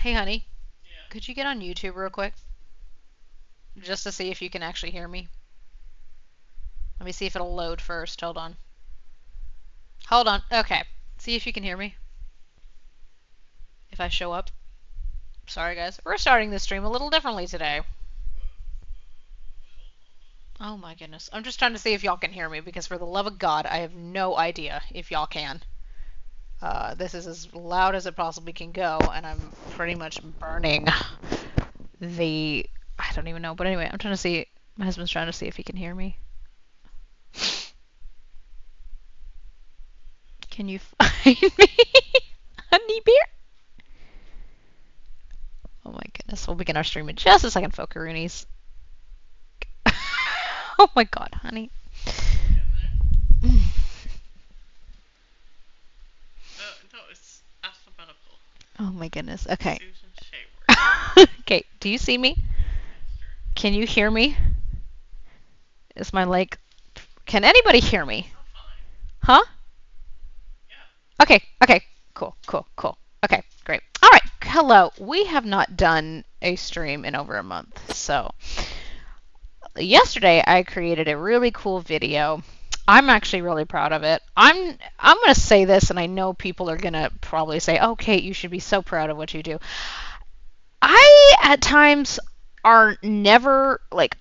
Hey, honey, Yeah. could you get on YouTube real quick? Just to see if you can actually hear me. Let me see if it'll load first. Hold on. Hold on. Okay. See if you can hear me. If I show up. Sorry, guys. We're starting this stream a little differently today. Oh my goodness. I'm just trying to see if y'all can hear me because for the love of God, I have no idea if y'all can. This is as loud as it possibly can go, and I'm pretty much burning the. I don't even know. But anyway, I'm trying to see. My husband's trying to see if he can hear me. Can you find me? Honey bear? Oh my goodness. We'll begin our stream in just a second, Focaroonies. Oh my god, honey. Getting there. No, it's alphabetical. Oh my goodness. Okay. Susan Shaver. Okay, do you see me? Sure. Can you hear me? Is my like. Can anybody hear me? Oh, fine. Huh? Yeah. Okay, okay. Cool, cool, cool. Okay, great. Alright, hello. We have not done a stream in over a month, so. Yesterday I created a really cool video. I'm actually really proud of it. I'm going to say this, and I know people are going to probably say, "Oh, Kate, you should be so proud of what you do." I at times are never like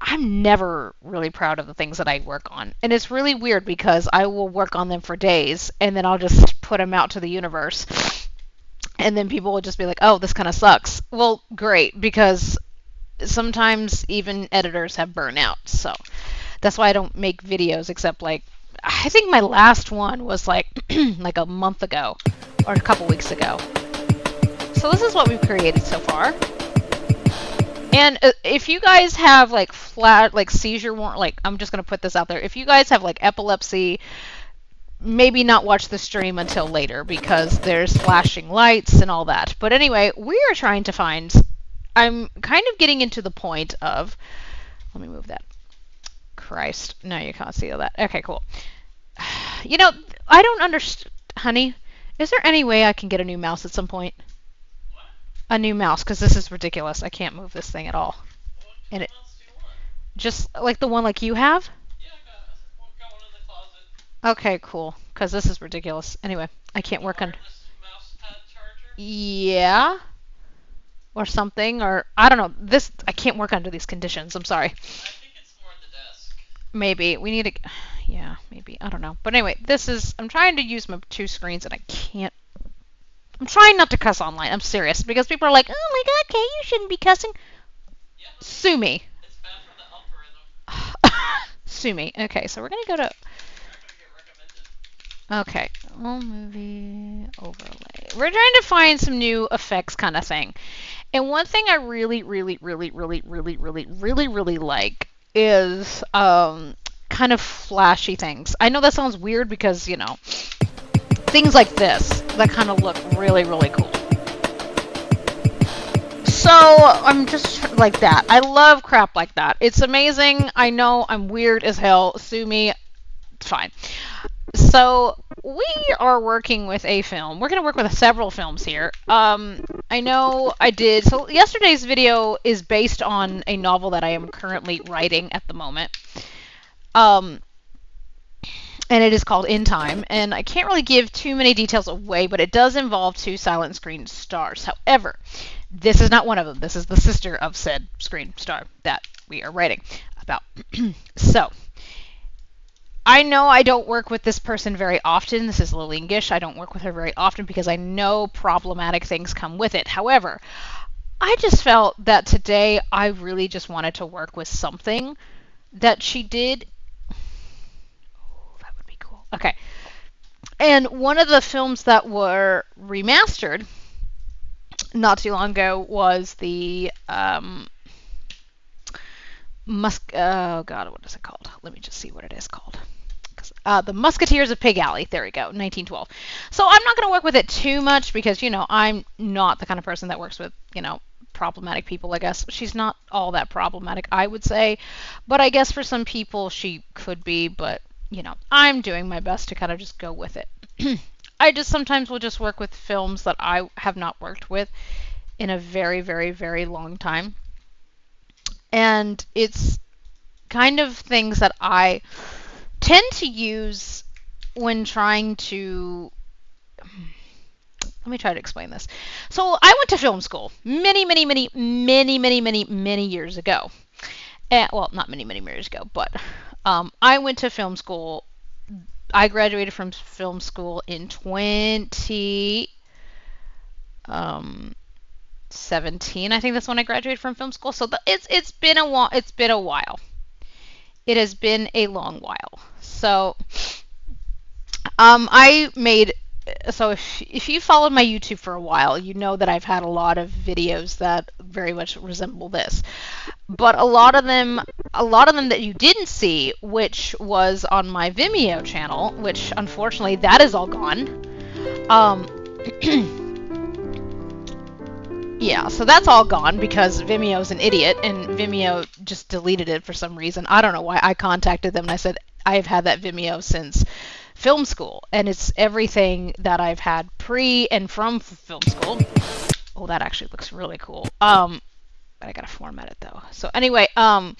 I'm never really proud of the things that I work on. And it's really weird because I will work on them for days and then I'll just put them out to the universe. And then people will just be like, "Oh, this kind of sucks." Well, great, because sometimes even editors have burnout. So that's why I don't make videos except like I think my last one was like like a month ago or a couple weeks ago. So this is what we've created so far. And if you guys have like flat like seizure like I'm just going to put this out there. If you guys have like epilepsy, maybe not watch the stream until later because there's flashing lights and all that. But anyway, we are trying to find I'm kind of getting into the point of let me move that. Christ. No, you can't see all that. Okay, cool. You know, I don't understand, honey. Is there any way I can get a new mouse at some point? What? A new mouse, because this is ridiculous. I can't move this thing at all. What And kind it of mouse do you want? just like the one like you have? Yeah, got one in the closet. Okay, cool. Because this is ridiculous. Anyway, I can't The work on. wireless mouse pad charger? Yeah. Or something. Or I don't know. This I can't work under these conditions. I'm sorry. I think it's for the desk. Maybe we need to. Yeah, maybe I don't know. But anyway, this is. I'm trying to use my two screens and I can't. I'm trying not to cuss online. I'm serious because people are like, "Oh my God, Kay, you shouldn't be cussing." Yeah, but Sue me. it's bad for the algorithm. Sue me. Okay, so we're gonna go to. You're not gonna get recommended. Okay, all movie overlay. We're trying to find some new effects kind of thing. And one thing I really, really, really, really, really, really, really, really like is kind of flashy things. I know that sounds weird because, you know, things like this that kind of look really, really cool. So I'm just like that. I love crap like that. It's amazing. I know I'm weird as hell. Sue me. It's fine. So we are working with a film. We're going to work with several films here. I know I did. So yesterday's video is based on a novel that I am currently writing at the moment. Um, and it is called In Time. And I can't really give too many details away, but it does involve two silent screen stars. However, this is not one of them. This is the sister of said screen star that we are writing about. So I know I don't work with this person very often. This is Lillian Gish. I don't work with her very often because I know problematic things come with it. However, I just felt that today I really just wanted to work with something that she did. Oh, that would be cool. Okay. And one of the films that were remastered not too long ago was the oh god, what is it called? Let me just see what it is called. The Musketeers of Pig Alley. There we go, 1912. So I'm not going to work with it too much because, you know, I'm not the kind of person that works with, you know, problematic people, I guess. She's not all that problematic, I would say. But I guess for some people she could be. But, you know, I'm doing my best to kind of just go with it. I just sometimes will just work with films that I have not worked with in a very, very, very long time. And it's kind of things that I tend to use when trying to. Let me try to explain this. So I went to film school many, many, many, many, many, many, many years ago. Well, not many, many years ago, but I went to film school. I graduated from film school in 2017. I think that's when I graduated from film school. So it's been a while. It's been a while. It has been a long while. So I made. So if you followed my YouTube for a while, you know that I've had a lot of videos that very much resemble this. But a lot of them that you didn't see, which was on my Vimeo channel, which unfortunately that is all gone. Yeah, so that's all gone because Vimeo's an idiot and Vimeo just deleted it for some reason. I don't know why. I contacted them and I said, I've had that Vimeo since film school, and it's everything that I've had pre and from film school. Oh, that actually looks really cool. But I gotta format it though. So anyway, and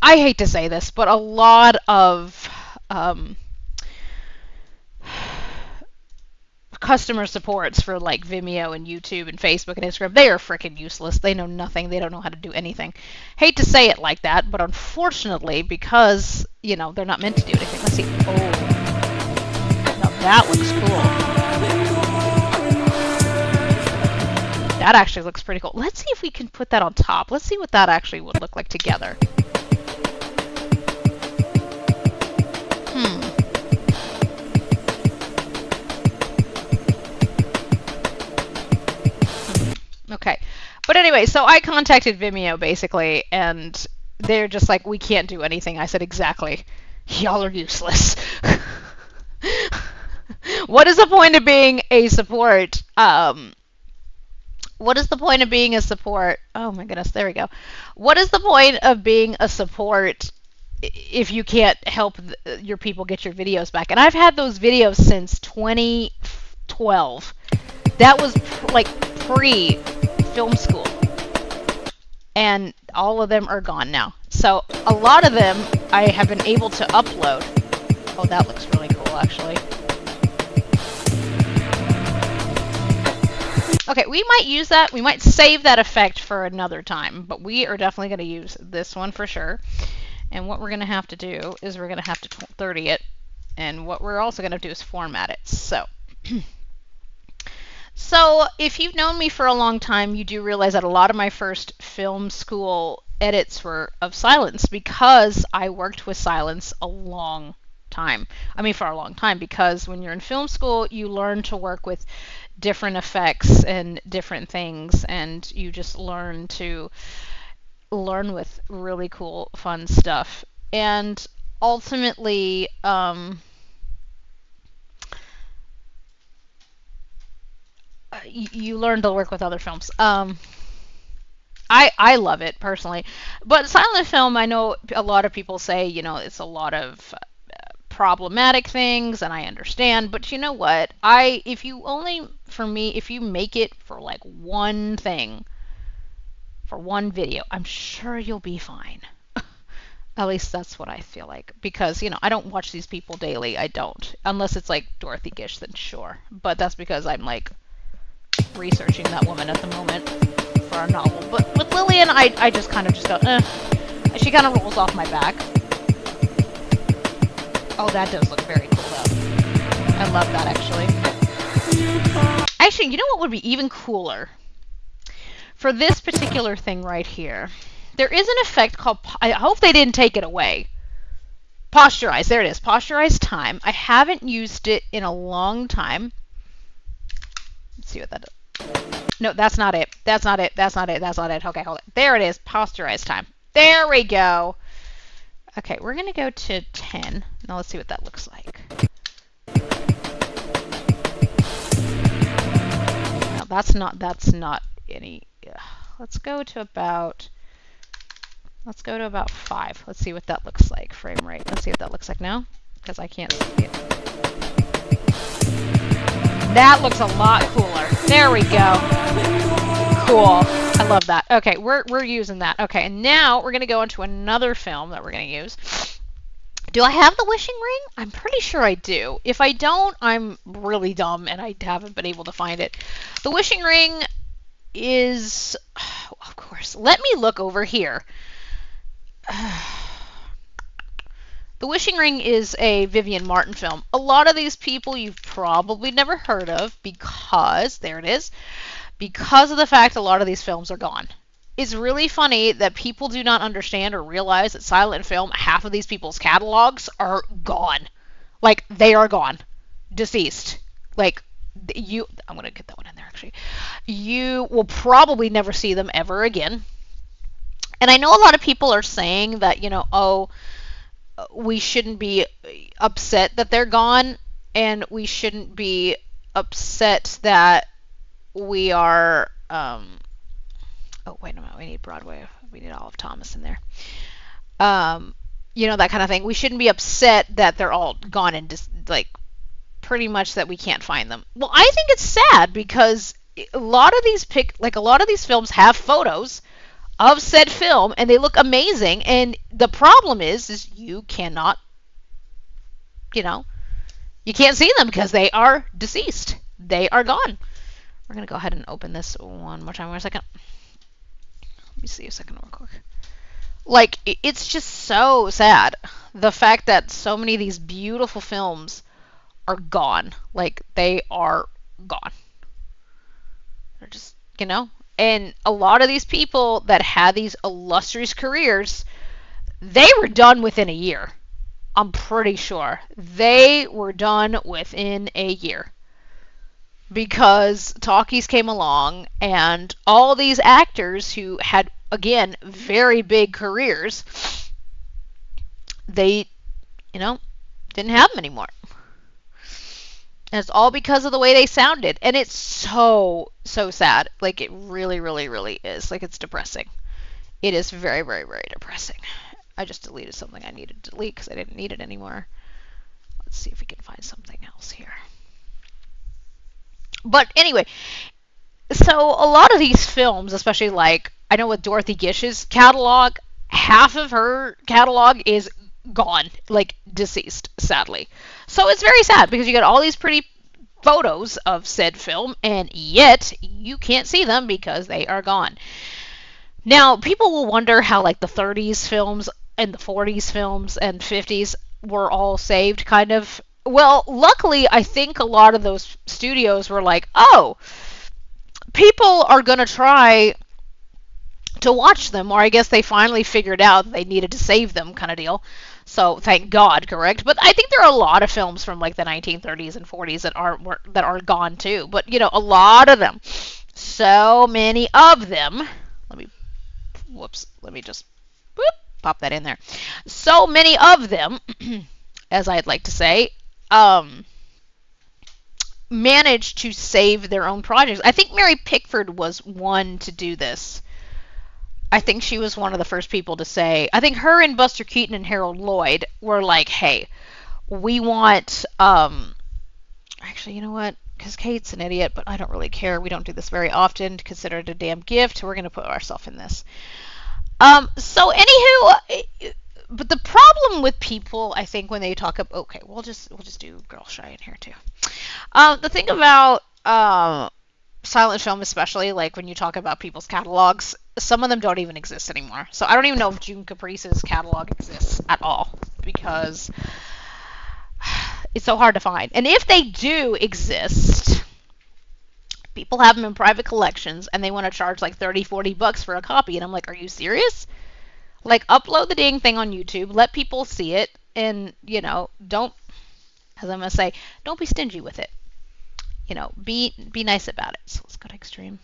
I hate to say this, but a lot of customer supports for like Vimeo and YouTube and Facebook and Instagram, they are freaking useless. They know nothing. They don't know how to do anything. Hate to say it like that, but unfortunately, because, you know, they're not meant to do anything. Let's see. Oh, now that looks cool. That actually looks pretty cool. Let's see if we can put that on top. Let's see what that actually would look like together. Okay. But anyway, so I contacted Vimeo basically, and they're just like, we can't do anything. I said, exactly. Y'all are useless. What is the point of being a support? What is the point of being a support? Oh my goodness, there we go. What is the point of being a support if you can't help your people get your videos back? And I've had those videos since 2012. That was like pre-film school. And all of them are gone now. So a lot of them I have been able to upload. Oh, that looks really cool, actually. Okay, we might use that. We might save that effect for another time. But we are definitely going to use this one for sure. And what we're going to have to do is we're going to have to 30 it. And what we're also going to do is format it. So... So, if you've known me for a long time, you do realize that a lot of my first film school edits were of silence because I worked with silence a long time. I mean, for a long time, because when you're in film school, you learn to work with different effects and different things, and you just learn with really cool, fun stuff. And ultimately, you learn to work with other films. I love it personally, but silent film, I know a lot of people say, you know, it's a lot of problematic things, and I understand. But you know what? If you make it for like one thing, for one video, I'm sure you'll be fine. At least that's what I feel like, because, you know, I don't watch these people daily. I don't, unless it's like Dorothy Gish, then sure. But that's because I'm like researching that woman at the moment for our novel. But with Lillian, I just kind of just go, She kind of rolls off my back. Oh, that does look very cool, though. I love that, actually. Actually, you know what would be even cooler? For this particular thing right here, there is an effect called, I hope they didn't take it away. Posturize. There it is. Posturize time. I haven't used it in a long time. Let's see what that does. No, that's not it. That's not it. That's not it. That's not it. Okay, hold it. There it is. Posturize time. There we go. Okay, we're going to go to 10. Now let's see what that looks like. Now that's not any. Let's go to about 5. Let's see what that looks like. Frame rate. Let's see what that looks like now, because I can't see it. That looks a lot cooler. There we go. Cool. I love that. Okay, we're using that. Okay, and now we're gonna go into another film that we're gonna use. Do I have the wishing ring? I'm pretty sure I do. If I don't, I'm really dumb and I haven't been able to find it. The wishing ring is, of course, let me look over here. The Wishing Ring is a Vivian Martin film. A lot of these people you've probably never heard of because, there it is, because of the fact a lot of these films are gone. It's really funny that people do not understand or realize that silent film, half of these people's catalogs are gone. Like, they are gone. Deceased. Like, I'm going to get that one in there actually. You will probably never see them ever again. And I know a lot of people are saying that, oh, we shouldn't be upset that they're gone, and we shouldn't be upset that we are, oh, wait a minute, we need Broadway. We need Olive Thomas in there. That kind of thing. We shouldn't be upset that they're all gone and just, like, pretty much that we can't find them. Well, I think it's sad because a lot of these films have photos of said film and they look amazing, and the problem is you cannot, you can't see them because they are deceased. They are gone. We're going to go ahead and open this one more time. Wait a second. Let me see a second real quick. Like, it's just so sad. The fact that so many of these beautiful films are gone. Like, they are gone. They're just, and a lot of these people that had these illustrious careers, they were done within a year. I'm pretty sure. They were done within a year. Because talkies came along and all these actors who had, again, very big careers, they, didn't have them anymore. And it's all because of the way they sounded. And it's so, so sad. Like, it really, really, really is. Like, it's depressing. It is very, very, very depressing. I just deleted something I needed to delete because I didn't need it anymore. Let's see if we can find something else here. But anyway, so a lot of these films, especially like, I know with Dorothy Gish's catalog, half of her catalog is gone, like deceased, sadly. So it's very sad because you got all these pretty photos of said film, and yet you can't see them because they are gone. Now, people will wonder how like the 30s films and the 40s films and 50s were all saved, kind of. Well, luckily, I think a lot of those studios were like, oh, people are going to try to watch them, or I guess they finally figured out they needed to save them, kind of deal. So thank God, correct? But I think there are a lot of films from like the 1930s and 40s that are gone too. But a lot of them, so many of them. Let me just pop that in there. So many of them, as I'd like to say, managed to save their own projects. I think Mary Pickford was one to do this. I think she was one of the first people to say, I think her and Buster Keaton and Harold Lloyd were like, hey, we want, actually, you know what? Because Kate's an idiot, but I don't really care. We don't do this very often. Consider it a damn gift. We're going to put ourselves in this. So anywho, but the problem with people, I think, when they talk about, okay, we'll just do Girl Shy in here too. The thing about silent film, especially, like when you talk about people's catalogs, some of them don't even exist anymore. So I don't even know if June Caprice's catalog exists at all because it's so hard to find. And if they do exist, people have them in private collections and they want to charge like $30-40 for a copy. And I'm like, are you serious? Like, upload the dang thing on YouTube, let people see it, and, don't, as I'm going to say, don't be stingy with it. Be nice about it. So let's go to extreme.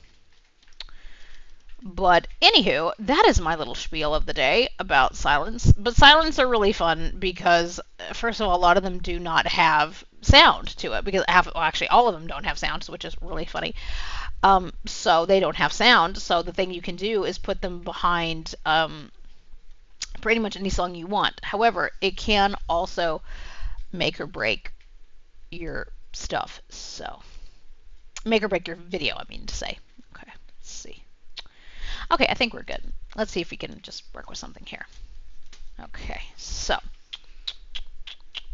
But anywho, that is my little spiel of the day about silents. But silents are really fun because, first of all, a lot of them do not have sound to it. Because actually, all of them don't have sound, which is really funny. So they don't have sound. So the thing you can do is put them behind pretty much any song you want. However, it can also make or break your stuff. So Make or break your video, I mean to say. Okay, let's see. Okay, I think we're good. Let's see if we can just work with something here. Okay, so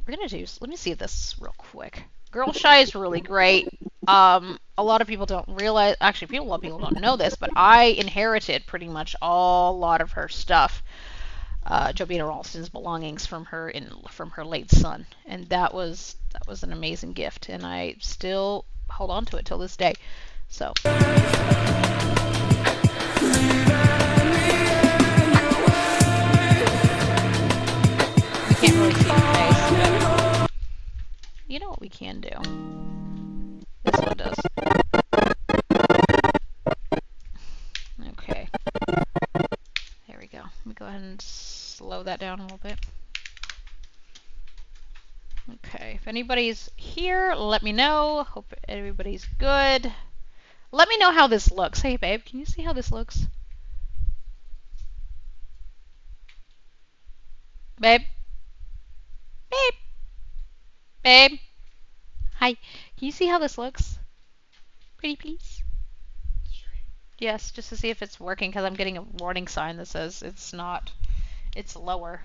we're gonna do. Let me see this real quick. Girl Shy is really great. A lot of people don't realize. Actually, a lot of people don't know this, but I inherited pretty much a lot of her stuff. Jobina Ralston's belongings from her late son, and that was an amazing gift, and I still hold on to it till this day. So. You can't really see her face, but you know what we can do. This one does. Okay. There we go. Let me go ahead and slow that down a little bit. Okay. If anybody's here, let me know. Hope everybody's good. Let me know how this looks. Hey, babe, can you see how this looks? Babe? Babe? Babe? Hi. Can you see how this looks? Pretty please? Yes, just to see if it's working, because I'm getting a warning sign that says it's not. It's lower.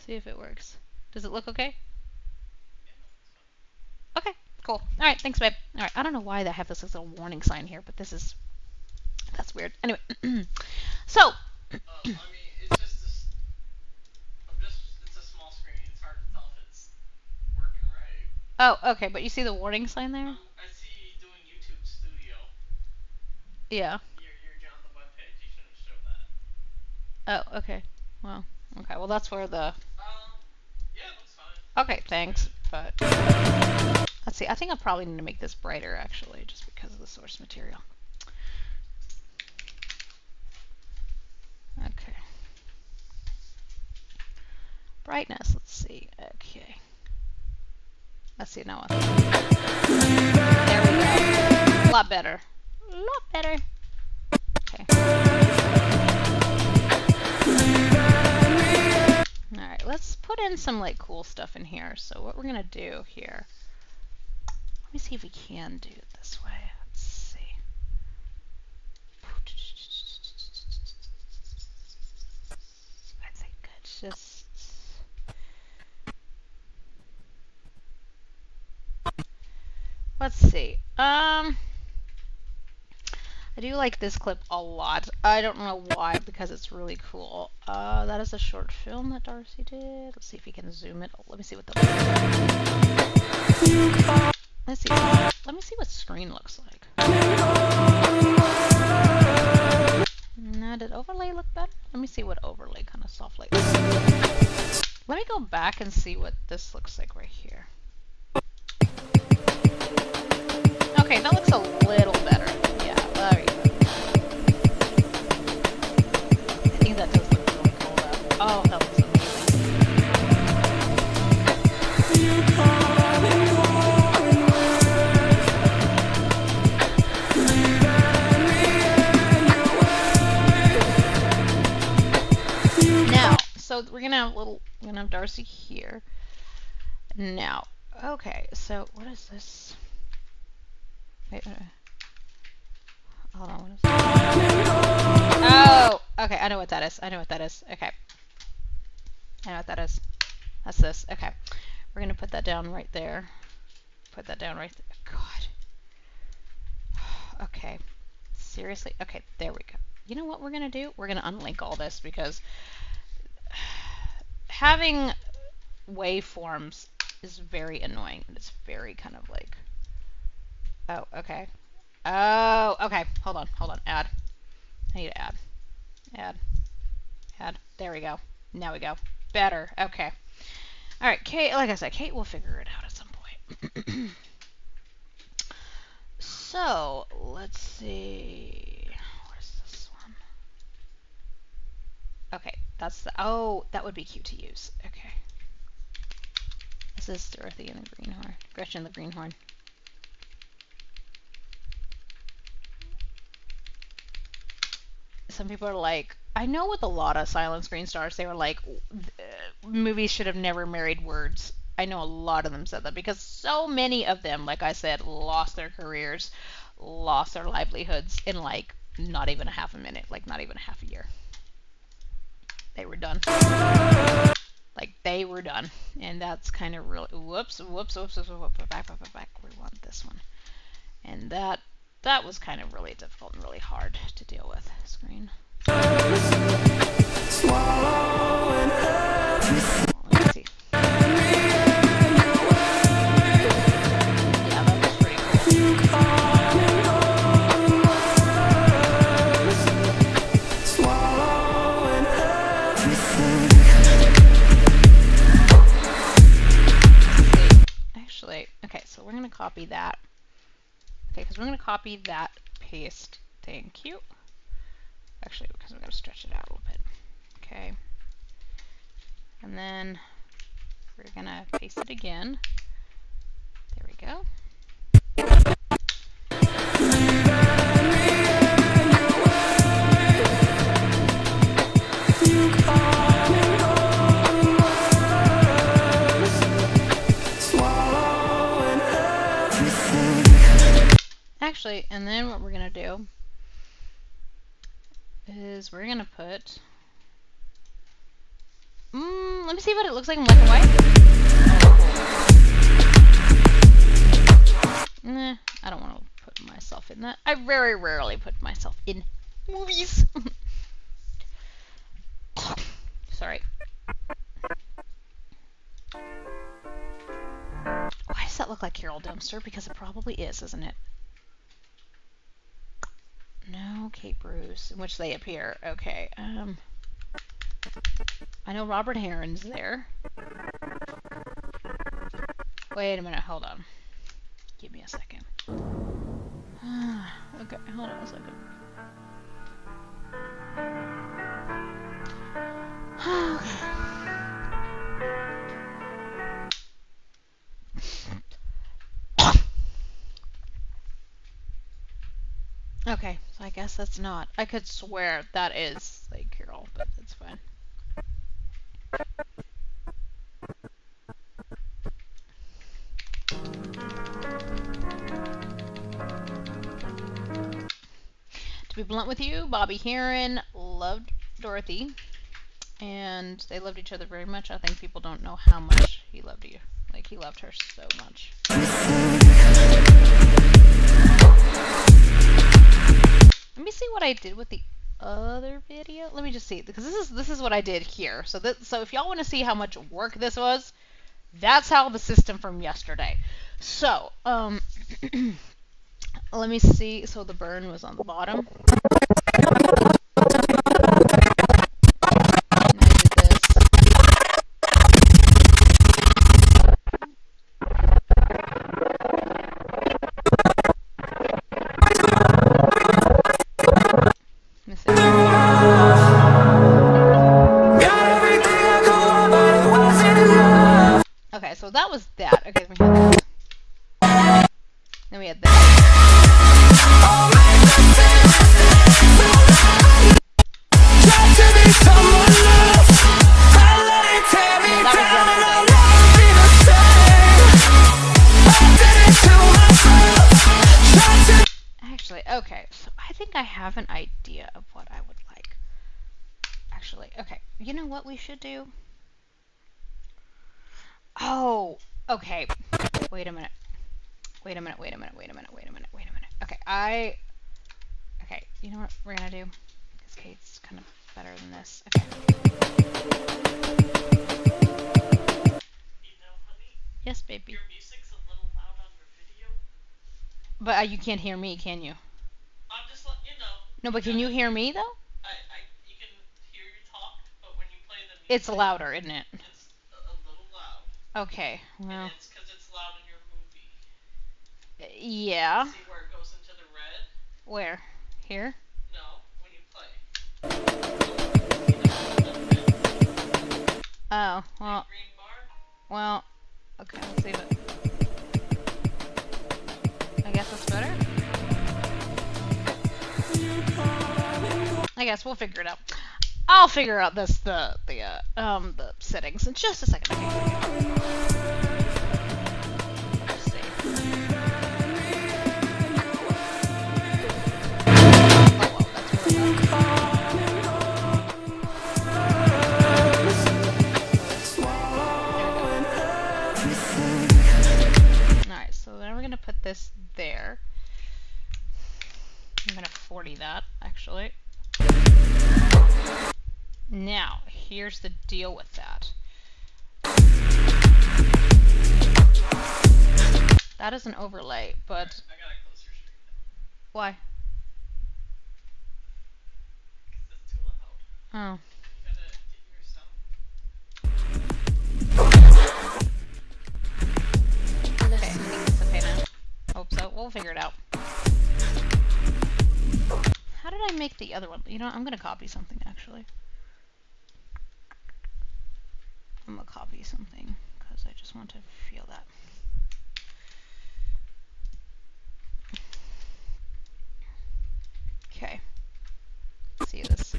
See if it works. Does it look okay? Okay, cool. Alright, thanks, babe. Alright, I don't know why I have this little warning sign here, but this is. That's weird. Anyway, so. I mean, it's just this. It's a small screen. It's hard to tell if it's working right. Oh, okay, but you see the warning sign there? I see doing YouTube Studio. Yeah. You're on the webpage. You shouldn't show that. Oh, okay. Well, okay. Well, that's where the. Yeah, it looks fine. Okay, thanks. But let's see. I think I probably need to make this brighter, actually, just because of the source material. Okay. Brightness. Let's see. Okay. Let's see now. There we go. A lot better. A lot better. Okay. Alright, let's put in some like cool stuff in here. So what we're gonna do here. Let me see if we can do it this way. Let's see. I think it's just. Let's see. I do like this clip a lot. I don't know why, because it's really cool. That is a short film that Darcy did. Let's see if we can zoom it. Let me see what the. Let's see. Let me see what screen looks like. Now, did overlay look better? Let me see what overlay kind of soft light. Let me go back and see what this looks like right here. Okay, that looks a little better. Yeah, there you go. I think that does look really cool though. Oh, that looks amazing. Now, so we're gonna have Darcy here. Now, okay, so what is this? Wait. Hold on. What is that? Oh, okay. I know what that is. Okay. I know what that is. That's this. Okay. We're gonna put that down right there. Put that down right there. God. Okay. Seriously. Okay. There we go. You know what we're gonna do? We're gonna unlink all this because having waveforms is very annoying. It's very kind of like. Oh, okay. Oh, okay. Hold on. Add. I need to add. Add. There we go. Now we go. Better. Okay. Alright, Kate, like I said, Kate will figure it out at some point. So, let's see. What is this one? Okay, that's the. Oh, that would be cute to use. Okay. This is Dorothy and the Greenhorn. Gretchen the Greenhorn. Some people are like, I know with a lot of silent screen stars, they were like, movies should have never married words. I know a lot of them said that because so many of them, like I said, lost their careers, lost their livelihoods in like not even a half a minute, like not even half a year. They were done. Like they were done. And that's kind of really, whoops, back. We want this one. And that was kind of really difficult and really hard to deal with. Screen. Let's see. Yeah, that was pretty cool. Actually, okay, so we're going to copy that. Okay, because we're going to copy that paste. Thank you. Actually, because we're going to stretch it out a little bit. Okay. And then we're going to paste it again. There we go. Actually, and then what we're going to do is we're going to put... let me see what it looks like in black and white. Nah, I don't want to put myself in that. I very rarely put myself in movies. Sorry. Why does that look like Carol Dempster? Because it probably is, isn't it? No, Kate Bruce, in which they appear. Okay, I know Robert Herron's there. Wait a minute, hold on. Give me a second. Okay, hold on a second. Okay, so I guess that's not. I could swear that is like Carol, but that's fine. To be blunt with you, Bobby Heron loved Dorothy, and they loved each other very much. I think people don't know how much he loved you. Like, he loved her so much. Let me see what I did with the other video. Let me just see, because this is what I did here. So if y'all want to see how much work this was, that's how the system from yesterday. So, let me see. So the burn was on the bottom. Okay, so that was that. Okay, we had that. Then we had that. Actually, okay, so I think I have an idea of what I would like. Actually, okay, you know what we should do? Oh, okay. Wait a minute. Okay, okay, you know what we're gonna do? Because Kate's kind of better than this. Okay. You know, honey? Yes, baby. Your music's a little loud on your video. But you can't hear me, can you? I'm just letting you know. No, but can you hear me, though? You can hear you talk, but when you play the music... It's louder, isn't it? It's a little loud. Okay, well... And it's because it's loud in your movie. Yeah. See where it goes into the red? Where? Here? No, when you play. Oh, well... Green bar? Well... Okay, let's see if it... I guess that's better? I guess we'll figure it out. I'll figure out the settings in just a second. Okay. Alright, so then we're going to put this there. I'm going to 40 that, actually. Now, here's the deal with that. That is an overlay, but... I got a closer screen now. Why? Because that's too loud. Oh. You gotta get your sound. Okay, I think it's okay now. Hope so. We'll figure it out. How did I make the other one? You know what? I'm going to copy something, actually. I'm going to copy something, because I just want to feel that. Okay. Let's see this.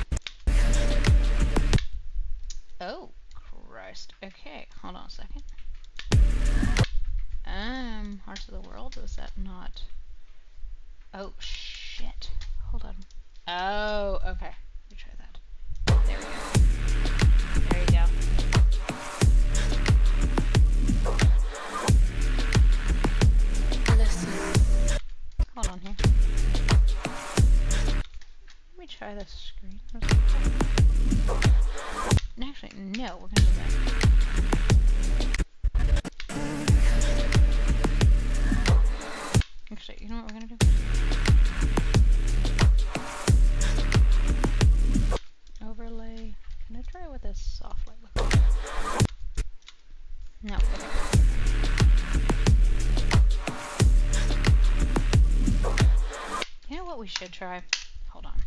Oh, Christ. Okay, hold on a second. Hearts of the World? Was that not... Oh, shit. Hold on. Oh, okay. Let me try that. There we go. There you go. Hold on here. Let me try this screen. Actually, no, we're gonna go back. Actually, you know what we're gonna do? Overlay. Can I try with this soft light? No. Okay. You know what we should try? Hold on.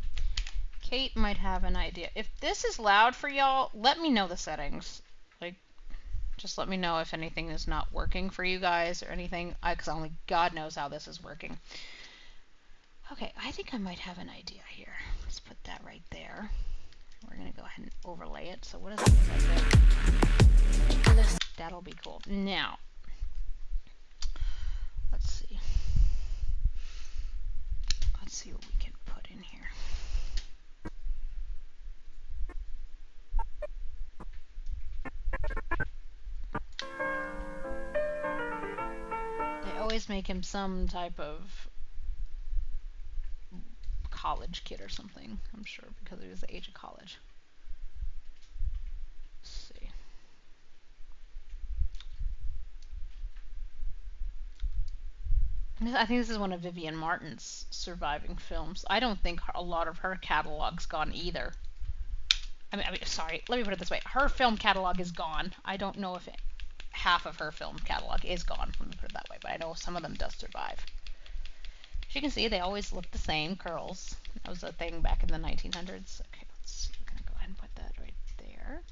Kate might have an idea. If this is loud for y'all, let me know the settings. Like, just let me know if anything is not working for you guys or anything, because only God knows how this is working. Okay, I think I might have an idea here. Let's put that right there. We're going to go ahead and overlay it. So what does it look like there? That'll be cool. Now, let's see. Let's see what we can put in here. They always make him some type of college kid or something, I'm sure, because he was the age of college. Let's see. I think this is one of Vivian Martin's surviving films. I don't think a lot of her catalog's gone either. I mean, sorry, let me put it this way. Her film catalog is gone. I don't know if half of her film catalog is gone, let me put it that way, but I know some of them does survive. As you can see, they always look the same, curls. That was a thing back in the 1900s. Okay, let's see. We're going to go ahead and put that right there.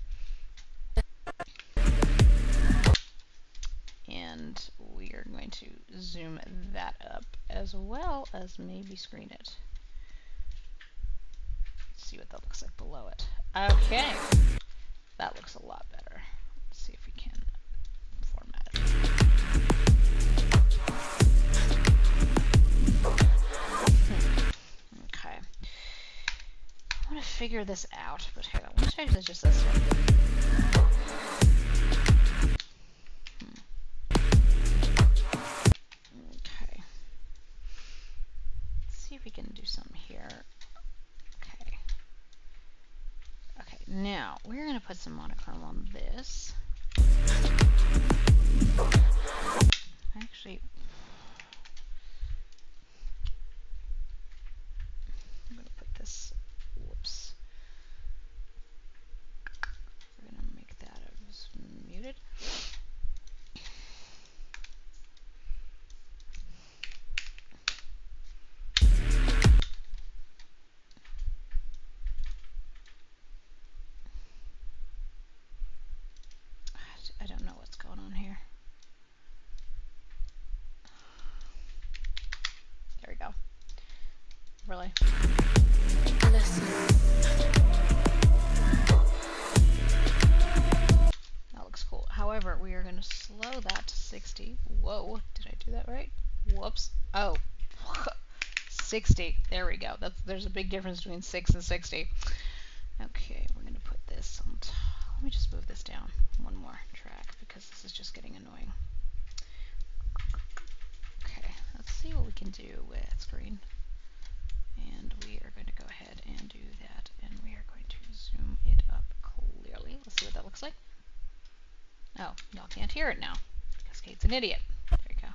And we are going to zoom that up as well as maybe screen it. Let's see what that looks like below it. Okay, that looks a lot better. Let's see if we can format it. Okay. I want to figure this out, but hang on. Let me change this just this one. Okay. Let's see if we can do some here. Okay. Okay, now we're going to put some monochrome on this. Actually, I'm going to put this, whoops. We're going to make that muted. I don't know what's going on here. There we go. Really? That looks cool. However, we are going to slow that to 60. Whoa, did I do that right? Whoops. Oh, 60. There we go. There's a big difference between 6 and 60. Okay, we're going to put this on top. Let me just move this down one more track because this is just getting annoying. do with screen. And we are going to go ahead and do that, and we are going to zoom it up clearly. Let's see what that looks like. Oh, y'all can't hear it now, because Kate's an idiot. There you go.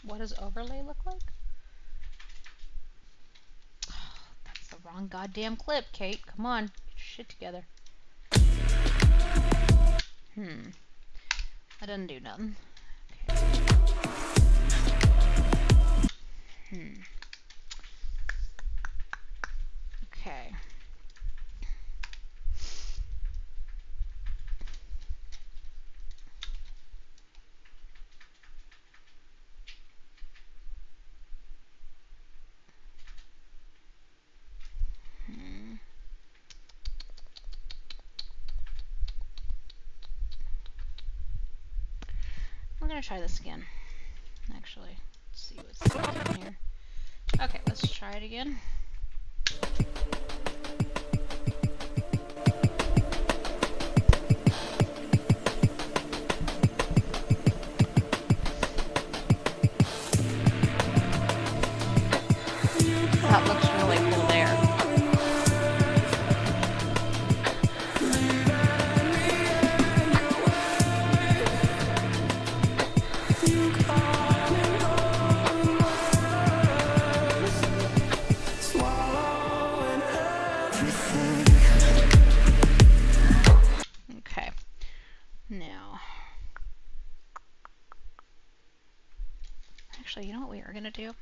What does overlay look like? That's the wrong goddamn clip, Kate. Come on, get your shit together. That doesn't do nothing. Okay. Okay. We're gonna try this again. Actually, let's see what's in here. Okay, let's try it again. That looks really cool there. Okay. Now, actually, you know what we are gonna do?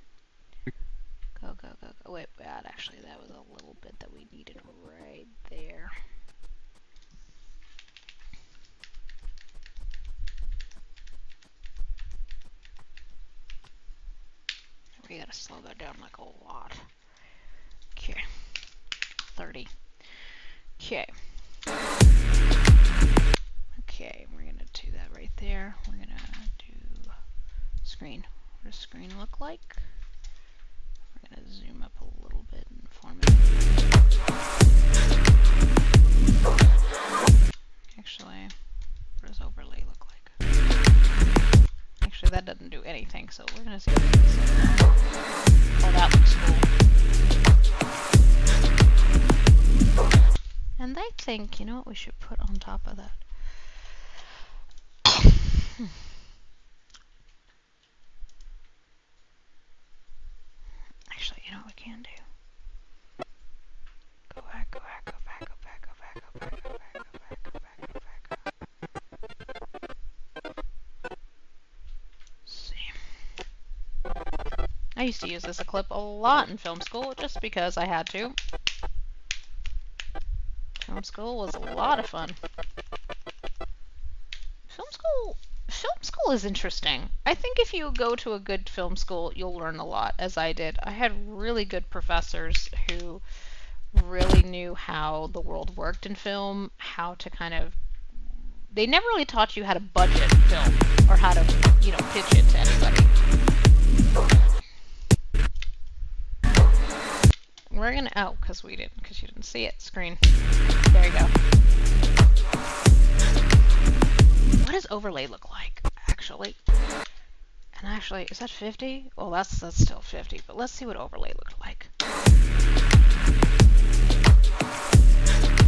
Go, go, go, go. Wait, actually, that was a little bit that we needed right there. We gotta slow that down like a lot. Okay. 30. Okay. Okay, we're gonna do that right there. We're gonna do screen. What does screen look like? We're gonna zoom up a little bit and form it. Actually, what does overlay look like? Actually, that doesn't do anything, so we're gonna see what this is now. Oh, that looks cool. And I think, you know what we should put on top of that? Actually, you know what we can do? Go back, go back, go back, go back, go back, go back, go back, go back, go back, go back. See. I used to use this clip a lot in film school just because I had to. Film school was a lot of fun. Film school is interesting. I think if you go to a good film school, you'll learn a lot, as I did. I had really good professors who really knew how the world worked in film, how to kind of... They never really taught you how to budget film, or how to, you know, pitch it to anybody. We're gonna... Oh, because you didn't see it. Screen. There you go. What does overlay look like, actually? And actually, is that 50? Well, that's still 50, but let's see what overlay looked like.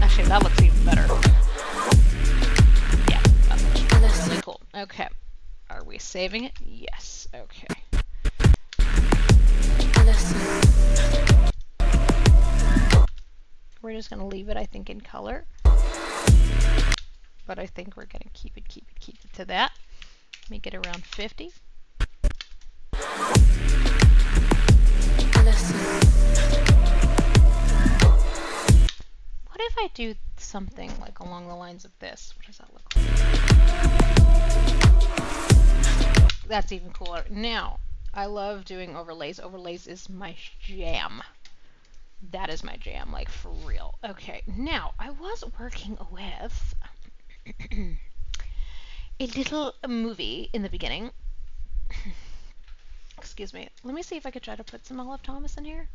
Actually, that looks even better. Yeah, that looks really cool. Okay. Are we saving it? Yes. Okay. We're just going to leave it, I think, in color. But I think we're going to keep it to that. Make it around 50. What if I do something like along the lines of this? What does that look like? That's even cooler. Now, I love doing overlays. Overlays is my jam. That is my jam, like for real. Okay, now I was working with a little movie in the beginning. Excuse me. Let me see if I could try to put some Olive Thomas in here.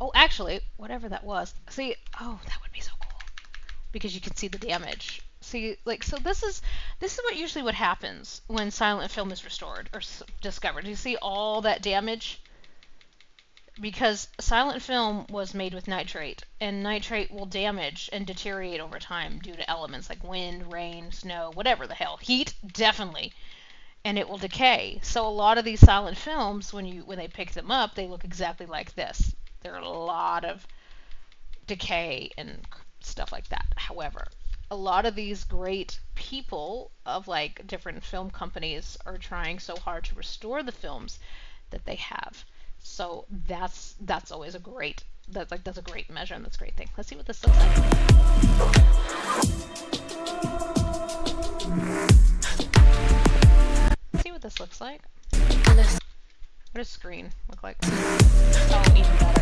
Oh, actually, whatever that was. See, oh, that would be so cool because you can see the damage. See, like, so this is what usually what happens when silent film is restored or discovered. You see all that damage because silent film was made with nitrate, and nitrate will damage and deteriorate over time due to elements like wind, rain, snow, whatever the hell. Heat, definitely, and it will decay. So a lot of these silent films, when they pick them up, they look exactly like this. There are a lot of decay and stuff like that. However, a lot of these great people of like different film companies are trying so hard to restore the films that they have. So that's always a great that's a great measure and that's a great thing. Let's see what this looks like. Let's see what this looks like. What does screen look like? Oh, even better.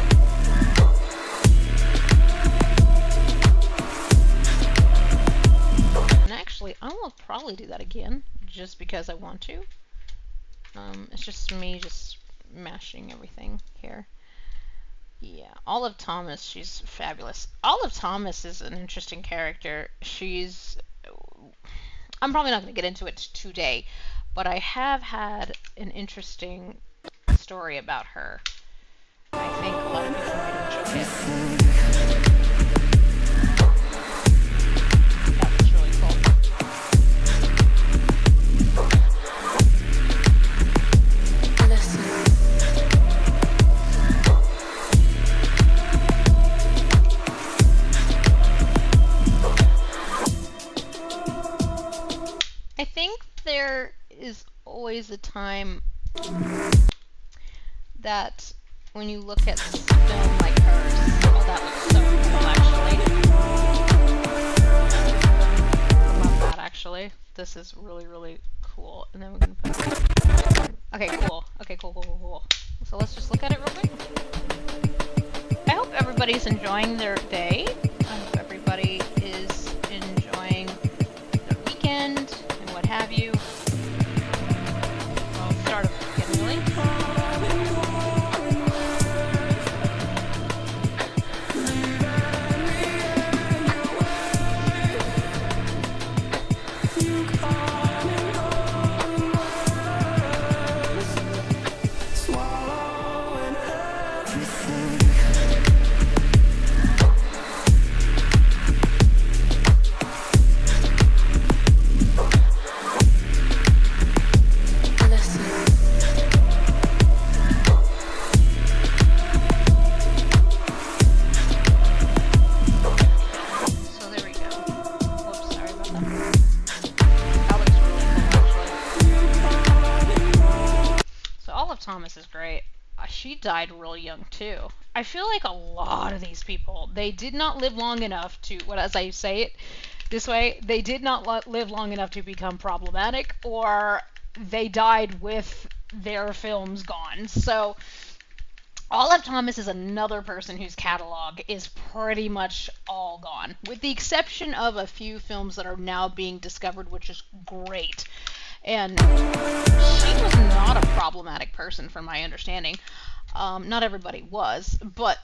And actually, I will probably do that again, just because I want to. It's just me just mashing everything here. Yeah, Olive Thomas, she's fabulous. Olive Thomas is an interesting character. I'm probably not going to get into it today, but I have had an interesting story about her. I think a lot of people might enjoy it. That was really cool. I think there is always a time that when you look at film like hers, oh, that looks so cool, actually. I love that, actually. This is really, really cool. And then we're going to put... Okay, cool. Okay, cool, cool, cool, cool. So let's just look at it real quick. I hope everybody's enjoying their day. I hope everybody is enjoying their weekend and what have you. I'll start again, really. Thomas is great. She died real young too. I feel like a lot of these people, they did not live long enough to, what as I say it this way, they did not live long enough to become problematic, or they died with their films gone. So Olive Thomas is another person whose catalog is pretty much all gone, with the exception of a few films that are now being discovered, which is great. And she was not a problematic person, from my understanding. Not everybody was, but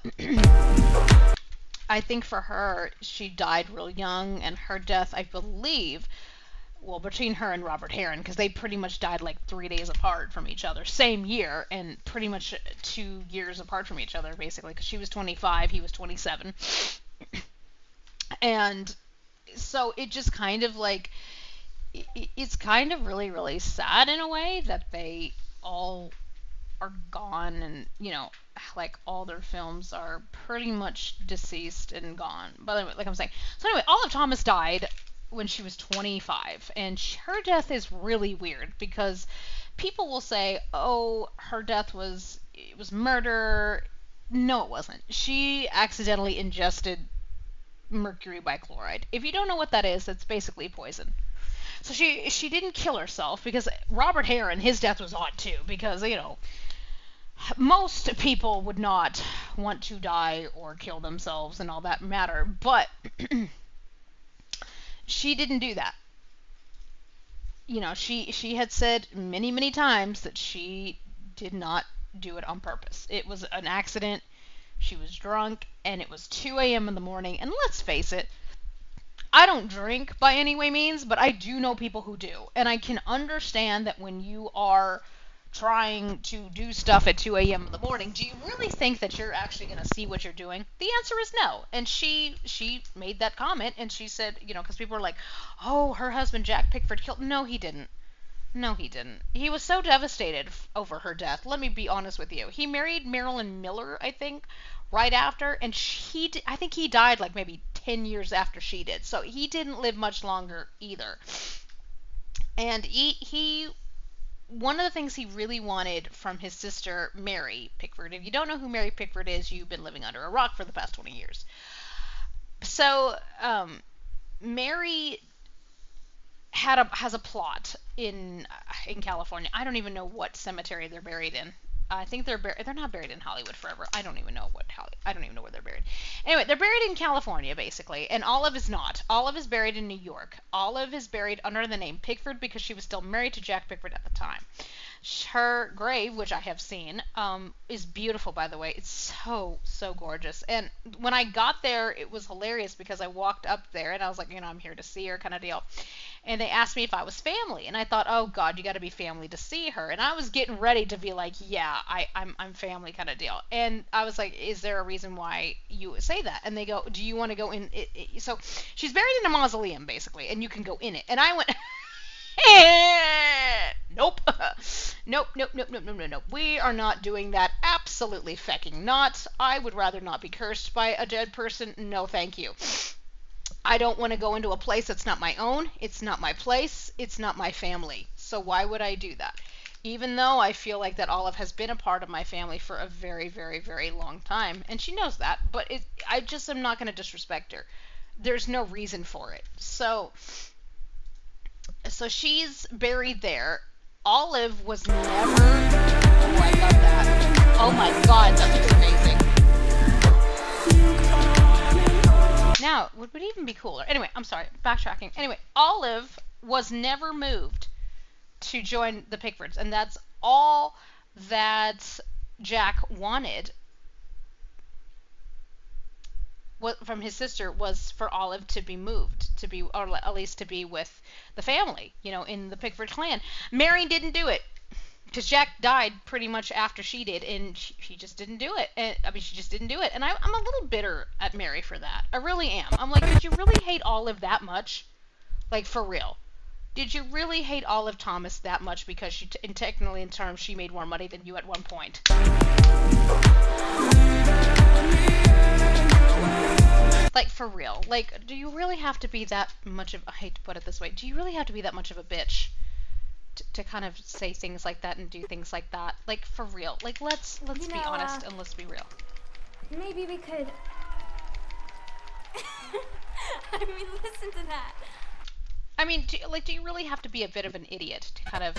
I think for her, she died real young, and her death, I believe, well, between her and Robert Harron, because they pretty much died like 3 days apart from each other, same year, and pretty much 2 years apart from each other, basically, because she was 25, he was 27. And so it just kind of like, it's kind of really, really sad in a way that they all are gone, and like all their films are pretty much deceased and gone. But anyway, like I'm saying, so anyway, Olive Thomas died when she was 25, and her death is really weird because people will say, "Oh, her death was murder." No, it wasn't. She accidentally ingested mercury bichloride. If you don't know what that is, it's basically poison. So she didn't kill herself, because Robert Harron, his death was odd too, because most people would not want to die or kill themselves and all that matter, but she didn't do that. She had said many, many times that she did not do it on purpose. It was an accident. She was drunk, and it was 2 a.m. in the morning. And let's face it, I don't drink by any way means, but I do know people who do. And I can understand that when you are trying to do stuff at 2 a.m. in the morning, do you really think that you're actually going to see what you're doing? The answer is no. And she made that comment, and she said, because people were like, oh, her husband Jack Pickford killed. No, he didn't. No, he didn't. He was so devastated over her death. Let me be honest with you. He married Marilyn Miller, I think, right after, and I think he died like maybe 10 years after she did. So he didn't live much longer either. And he one of the things he really wanted from his sister Mary Pickford. If you don't know who Mary Pickford is, you've been living under a rock for the past 20 years. So Mary has a plot in California. I don't even know what cemetery they're buried in. I think they're not buried in Hollywood forever. I don't even know where they're buried. Anyway, they're buried in California basically, and Olive is not. Olive is buried in New York. Olive is buried under the name Pickford because she was still married to Jack Pickford at the time. Her grave, which I have seen, is beautiful, by the way. It's so gorgeous. And when I got there, it was hilarious because I walked up there and I was like, I'm here to see her kind of deal. And they asked me if I was family, and I thought, oh God, you got to be family to see her. And I was getting ready to be like, yeah, I'm family kind of deal. And I was like, is there a reason why you say that? And they go, do you want to go in? So she's buried in a mausoleum basically, and you can go in it. And I went. Nope. Nope. We are not doing that. Absolutely fecking not. I would rather not be cursed by a dead person. No, thank you. I don't want to go into a place that's not my own. It's not my place. It's not my family. So why would I do that? Even though I feel like that Olive has been a part of my family for a very, very, very long time. And she knows that. But I just am not going to disrespect her. There's no reason for it. So she's buried there. Olive was never. Oh, I love that. Oh my God, that looks amazing. Now, what would even be cooler? Anyway, I'm sorry, backtracking. Anyway, Olive was never moved to join the Pickfords, and that's all that Jack wanted from his sister was for Olive to be moved, to be, or at least to be with the family, in the Pickford clan. Mary didn't do it because Jack died pretty much after she did, and she just didn't do it. And she just didn't do it. And I'm a little bitter at Mary for that. I really am. I'm like, did you really hate Olive that much? Like, for real? Did you really hate Olive Thomas that much because technically in terms she made more money than you at one point? Like, for real. Like, do you really have to be that much of, I hate to put it this way, do you really have to be that much of a bitch to kind of say things like that and do things like that? Like, for real. Like, let's be honest and let's be real. Maybe we could... I mean, listen to that. I mean, do you really have to be a bit of an idiot to kind of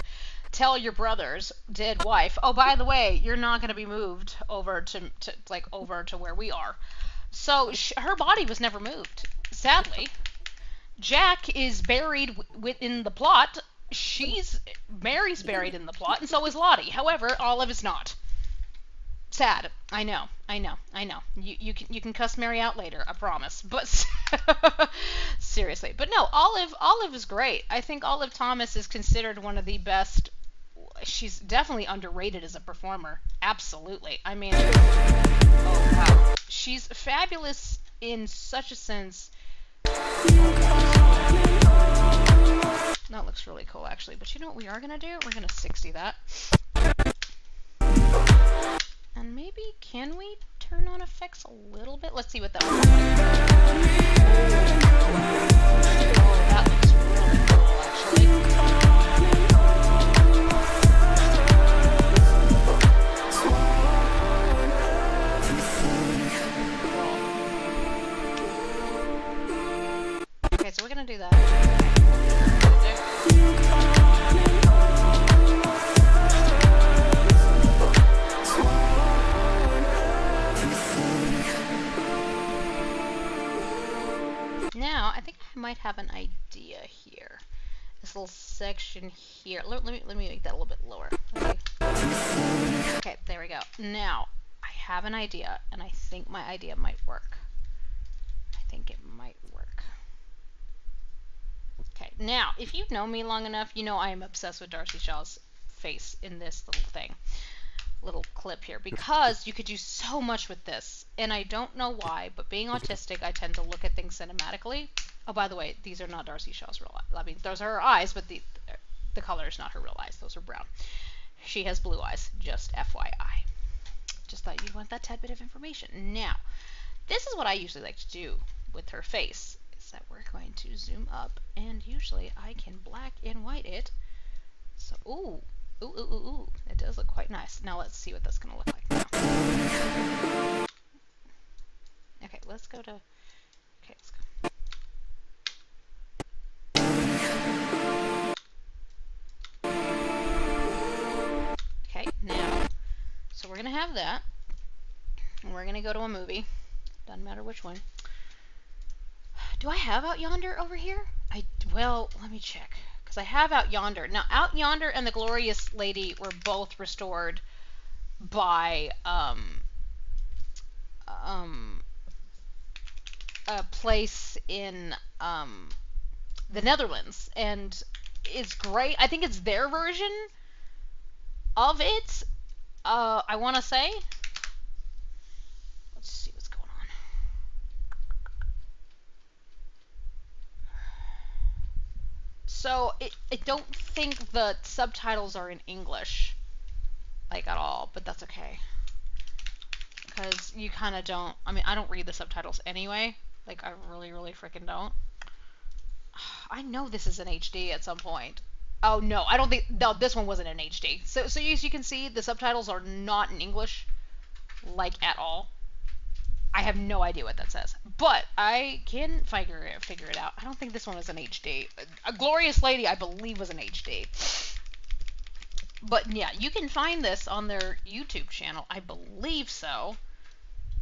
tell your brother's dead wife, oh, by the way, you're not going to be moved over to where we are? So her body was never moved. Sadly, Jack is buried within the plot. Mary's buried in the plot, and so is Lottie. However, Olive is not. Sad. I know. You can cuss Mary out later, I promise. But seriously. But no, Olive is great. I think Olive Thomas is considered one of the best. She's definitely underrated as a performer. Absolutely. I mean, oh wow. She's fabulous in such a sense. That looks really cool, actually. But you know what we are going to do? We're going to 60 that. And maybe, can we turn on effects a little bit? Let's see what that looks like. Oh, that looks really cool, actually. Okay, so we're going to do that. Now, I think I might have an idea here. This little section here. Let me make that a little bit lower. Okay, there we go. Now, I have an idea, and I think my idea might work. I think it might work. Okay, now, if you know me long enough, you know I am obsessed with Darcy Shaw's face in this little clip here, because you could do so much with this, and I don't know why, but being autistic, I tend to look at things cinematically. Oh, by the way, these are not Darcy Shaw's real eyes. I mean, those are her eyes, but the color is not her real eyes. Those are brown. She has blue eyes, just FYI. Just thought you'd want that tad bit of information. Now, this is what I usually like to do with her face, is that we're going to zoom up, and usually I can black and white it. So, ooh, it does look quite nice. Now let's see what that's going to look like now. Okay, let's go to, okay, let's go. Okay, now, so we're going to have that, and we're going to go to a movie. Doesn't matter which one. Do I have Out Yonder over here? Well, let me check. Because I have Out Yonder. Now, Out Yonder and The Glorious Lady were both restored by a place in the Netherlands. And it's great. I think it's their version of it, I want to say. Let's see what's going on. So, I don't think the subtitles are in English, like, at all, but that's okay. Because you kind of don't, I mean, I don't read the subtitles anyway. Like, I really, really freaking don't. I know this is in HD at some point. Oh, no, I don't think, no, this one wasn't in HD. So as you can see, the subtitles are not in English, like, at all. I have no idea what that says, but I can figure it out. I don't think this one was in HD. A Glorious Lady, I believe, was in HD. But yeah, you can find this on their YouTube channel. I believe so,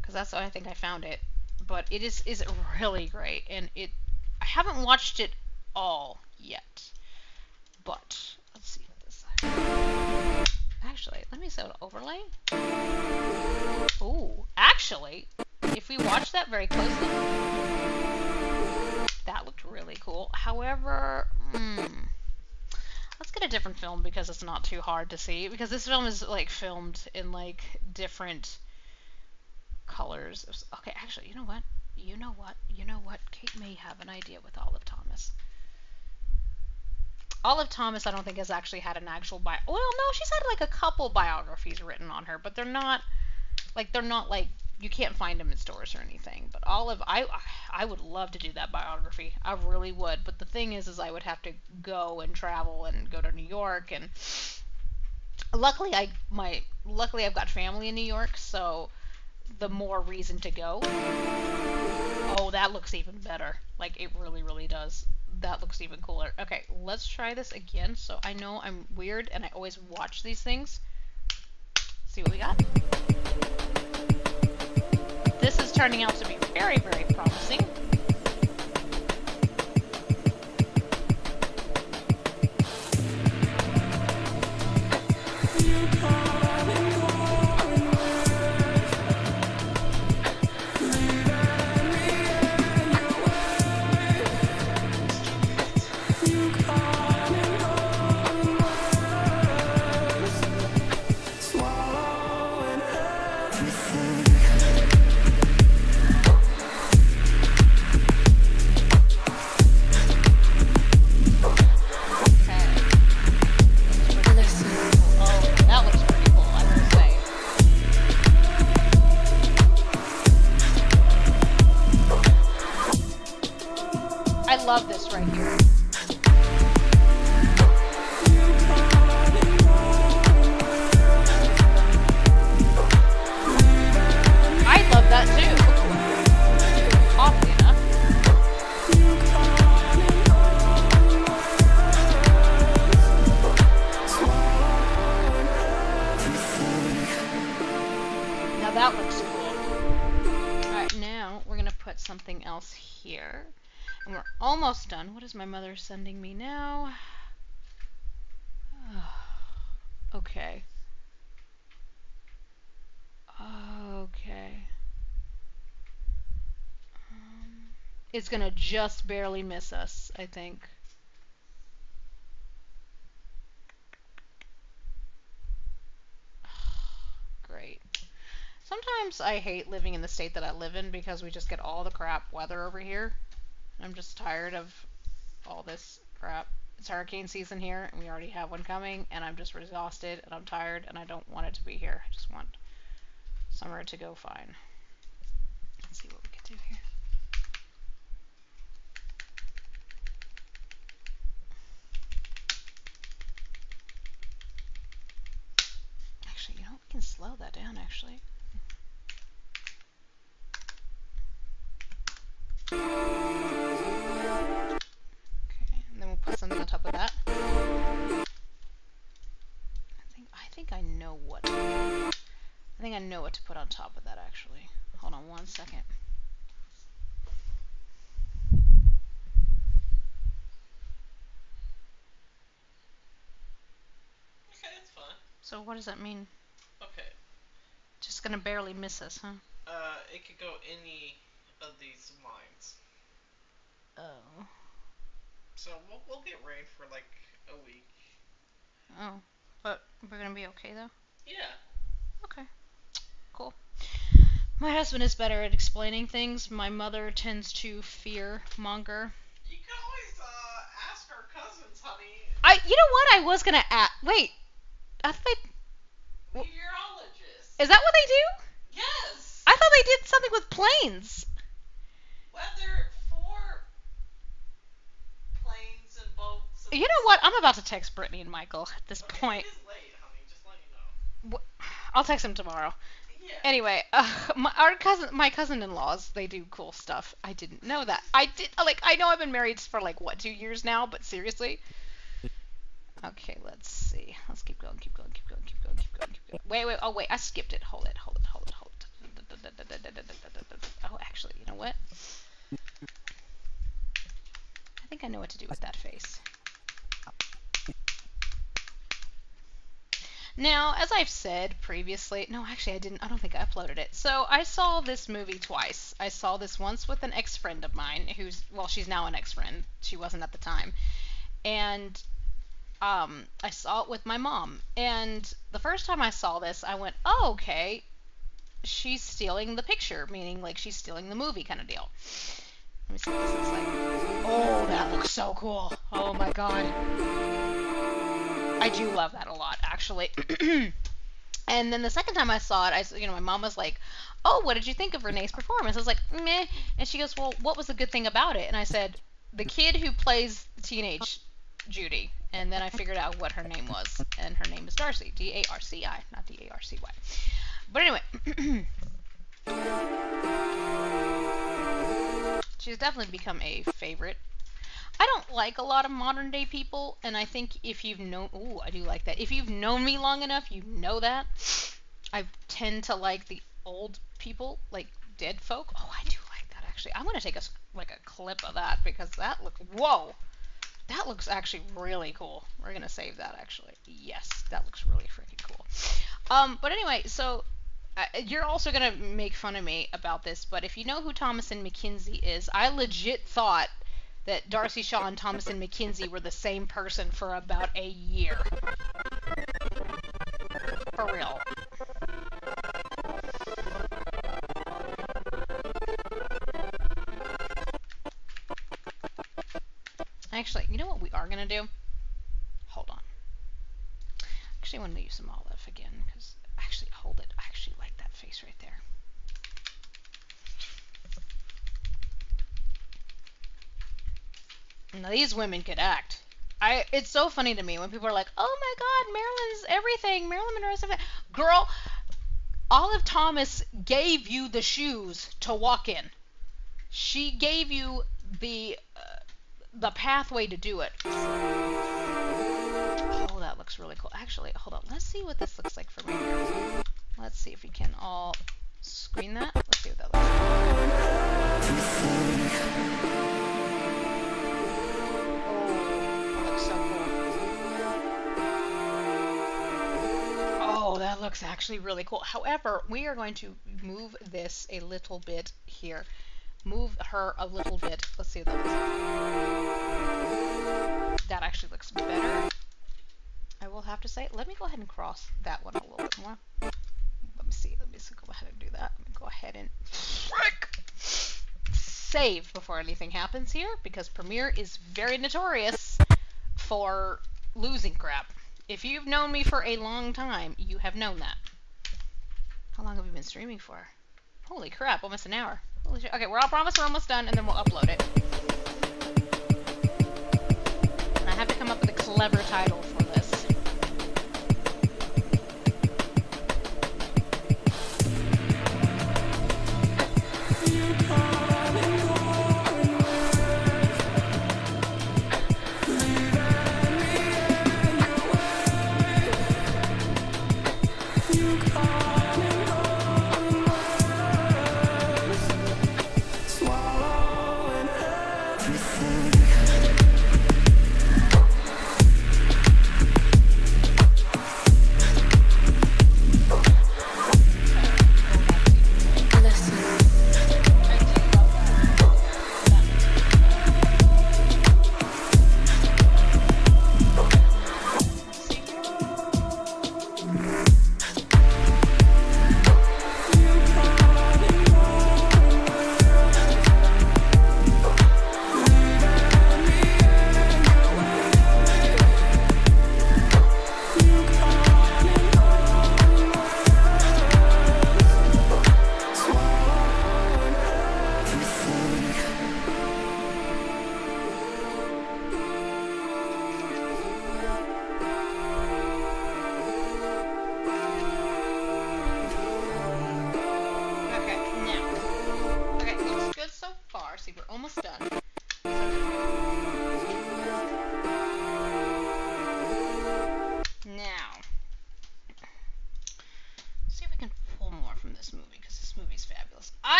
because that's how I think I found it. But it is really great, and I haven't watched it all yet. But let's see what this. Actually, let me set an overlay. Ooh, actually, if we watch that very closely, that looked really cool. However, let's get a different film because it's not too hard to see. Because this film is like filmed in like different colors. Okay, actually, you know what? Kate may have an idea with Olive Thomas. Olive Thomas, I don't think has actually had an actual well, no, she's had like a couple biographies written on her, but they're not like you can't find them in stores or anything. But Olive, I would love to do that biography. I really would. But the thing is I would have to go and travel and go to New York, and luckily I've got family in New York, so the more reason to go. Oh, that looks even better. Like, it really, really does. That looks even cooler. Okay, let's try this again. So I know I'm weird and I always watch these things. See what we got. This is turning out to be very, very promising. Love this right here. I love that too. Oddly enough. Now that looks cool. Alright, now we're gonna put something else here. And we're almost done. What is my mother sending me now? Okay. It's gonna just barely miss us, I think. Great. Sometimes I hate living in the state that I live in because we just get all the crap weather over here. I'm just tired of all this crap. It's hurricane season here, and we already have one coming, and I'm just exhausted, and I'm tired, and I don't want it to be here. I just want summer to go fine. Let's see what we can do here. Actually, we can slow that down, actually. Okay, and then we'll put something on top of that. I think I know what to put on top of that, actually. Hold on one second. Okay, that's fine. So what does that mean? Okay. Just gonna barely miss us, huh? It could go any of these lines. Oh. So we'll get rain for like a week. Oh. But we're gonna be okay, though? Yeah. Okay. Cool. My husband is better at explaining things. My mother tends to fear monger. You can always ask our cousins, honey. You know what? I was gonna ask. Wait. I thought they. Meteorologists. Is that what they do? Yes. I thought they did something with planes. Weather for planes and boats. And You know what? I'm about to text Brittany and Michael at this point. It is late, honey. Just letting you know. I'll text them tomorrow. Yeah. Anyway, my cousin-in-laws, they do cool stuff. I didn't know that. I know I've been married for 2 years now, but seriously. Okay, let's see. Let's keep going. Wait. Oh, wait. I skipped it. Hold it. Oh, actually, you know what? I think I know what to do with that face. Now, as I've said previously, no, actually I didn't. I don't think I uploaded it. So I saw this movie twice. I saw this once with an ex-friend of mine she's now an ex-friend. She wasn't at the time. And I saw it with my mom. And the first time I saw this, I went, oh, okay, she's stealing the picture, meaning she's stealing the movie kind of deal. Let me see what this looks like. Oh, that looks so cool. Oh my god. I do love that a lot, actually. And then the second time I saw it, my mom was like, oh, what did you think of Renee's performance? I was like, meh. And she goes, well, what was the good thing about it? And I said, the kid who plays teenage Judy. And then I figured out what her name was. And her name is Darcy. D-A-R-C-I, not D-A-R-C-Y. But anyway. She's definitely become a favorite. I don't like a lot of modern day people, and I think if you've known... Ooh, I do like that. If you've known me long enough, you know that. I tend to like the old people, like dead folk. Oh, I do like that, actually. I'm going to take a clip of that, because that looks... Whoa! That looks actually really cool. We're going to save that, actually. Yes, that looks really freaking cool. But anyway, so... you're also going to make fun of me about this, but if you know who Thomasin McKenzie is, I legit thought that Darcy Shaw and Thomasin McKenzie were the same person for about a year. For real. Actually, you know what we are going to do? Hold on. Actually, I want to use some olive again, because... Actually, hold it. I actually like that face right there. Now, these women could act. It's so funny to me when people are like, oh my god, Marilyn's everything. Marilyn Monroe's everything. Girl, Olive Thomas gave you the shoes to walk in. She gave you the pathway to do it. Oh, that looks really cool. Actually, hold on. Let's see what this looks like for me. Let's see if we can all screen that. Let's see what that looks like. That looks actually really cool. However, we are going to move this a little bit here. move her a little bit. Let's see what that looks like. That actually looks better, I will have to say. Let me go ahead and cross that one a little bit more. Let me see. Let me just go ahead and do that. Let me go ahead and save before anything happens here, because Premiere is very notorious for losing crap. If you've known me for a long time, you have known that. How long have we been streaming for? Holy crap, almost an hour. Holy shit. Okay, I promise we're almost done, and then we'll upload it. And I have to come up with a clever title for this.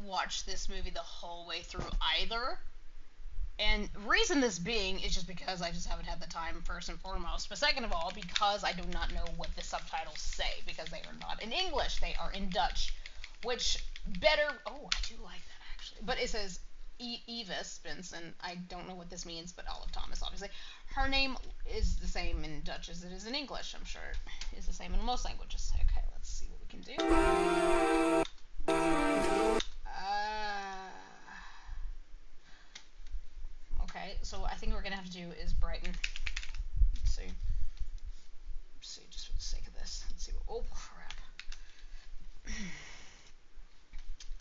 Watch this movie the whole way through either, and reason this being is just because I just haven't had the time, first and foremost, but second of all, because I do not know what the subtitles say, because they are not in English, they are in Dutch, which better, oh, I do like that actually, but it says Eva Spence, and I don't know what this means, but Olive Thomas, obviously. Her name is the same in Dutch as it is in English, I'm sure it is the same in most languages. Okay, let's see what we can do. Okay, so I think what we're gonna have to do is brighten. Let's see. Let's see, just for the sake of this. Let's see what. Oh crap. Let's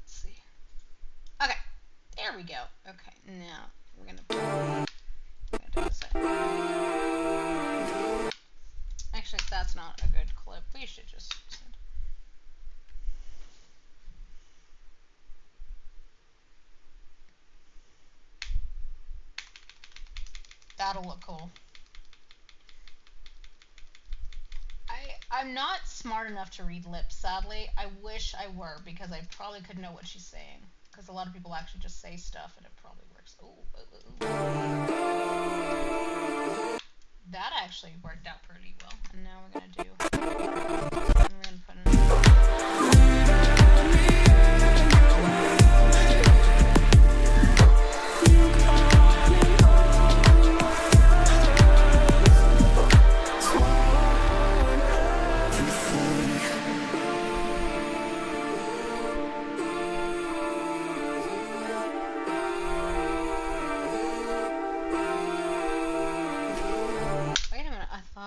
see. Okay, there we go. Okay, now we're gonna do this. Actually, that's not a good clip. We should just. That'll look cool. I'm not smart enough to read lips, sadly. I wish I were, because I probably could know what she's saying. Because a lot of people actually just say stuff, and it probably works. Ooh. That actually worked out pretty well. And now we're gonna do. We're gonna put in.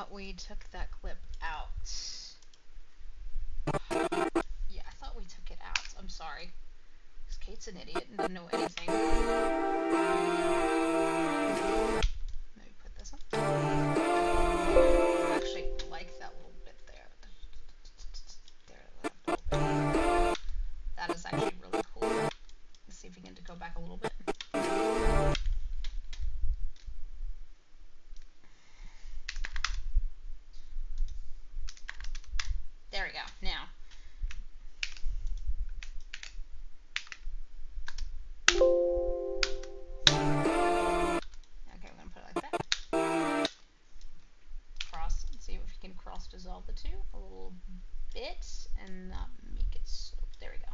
We took that clip out. Yeah, I thought we took it out. I'm sorry. Because Kate's an idiot and doesn't know anything. Maybe put this on. I actually like that little bit there. That is actually really cool. Let's see if we can go back a little bit. There we go. Now. Okay, we're going to put it like that. Cross, and see if we can cross dissolve the two a little bit and not make it so. There we go.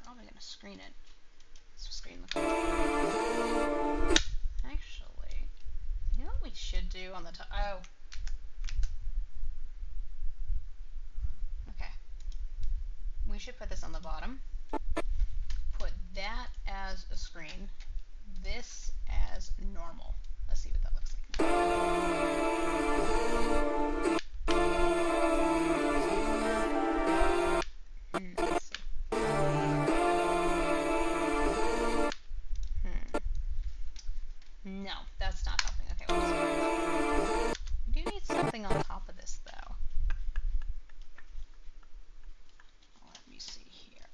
probably going to screen it. Let's screen the color. Actually, you know what we should do on the top? Oh. Okay. We should put this on the bottom. Put that as a screen. This as normal. Let's see what that looks like now. Let's see. No, that's not helping. Okay, we do need something on top of this, though. Let me see here.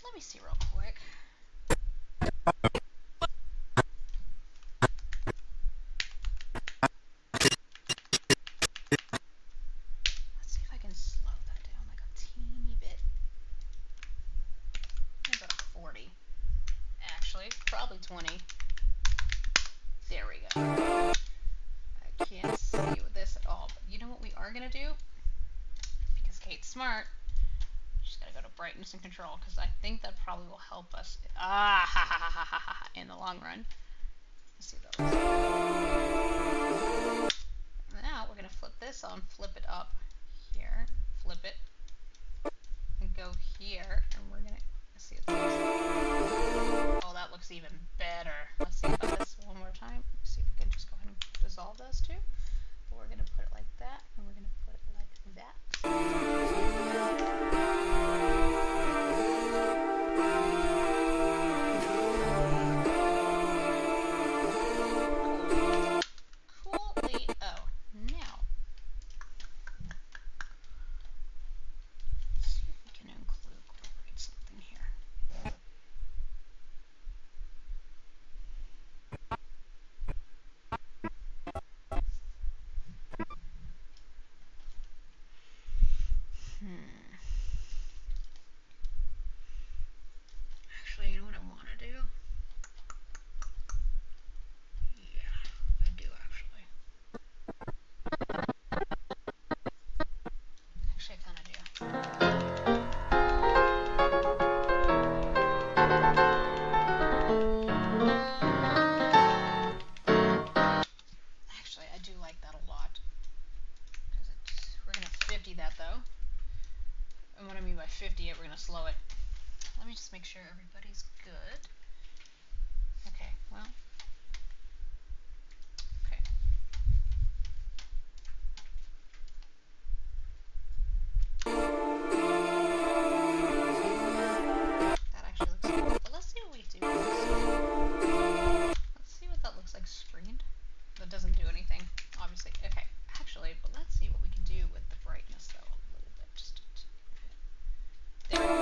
Let me see real quick. Let's see if I can slow that down like a teeny bit. Maybe about a 40. Actually, probably 20. There we go. I can't see with this at all, but you know what we are going to do? Because Kate's smart, she's got to go to brightness and control, because I think that probably will help us in the long run. Let's see what that looks like. Now we're going to flip this on, flip it up here, flip it, and go here, and we're going to see what that looks like. Oh, that looks even better. Let's see about this one more time. Let's see if we can just go ahead and dissolve those two. But we're going to put it like that, and we're going to put it like that. Cool-ly-o. Now, let's see if we can incorporate something here. Actually, you know what I want to do? Yeah, I do actually. Actually, I kind of do. Actually, I do like that a lot. We're going to 50 that though. And what I mean by 50 it, we're going to slow it. Let me just make sure everybody's good. Okay, well. Okay. That actually looks good. But let's see what we do. Let's see what that looks like screened. That doesn't do anything, obviously. Okay, actually, but let's see what we can do with the brightness though a little bit. Just there we go.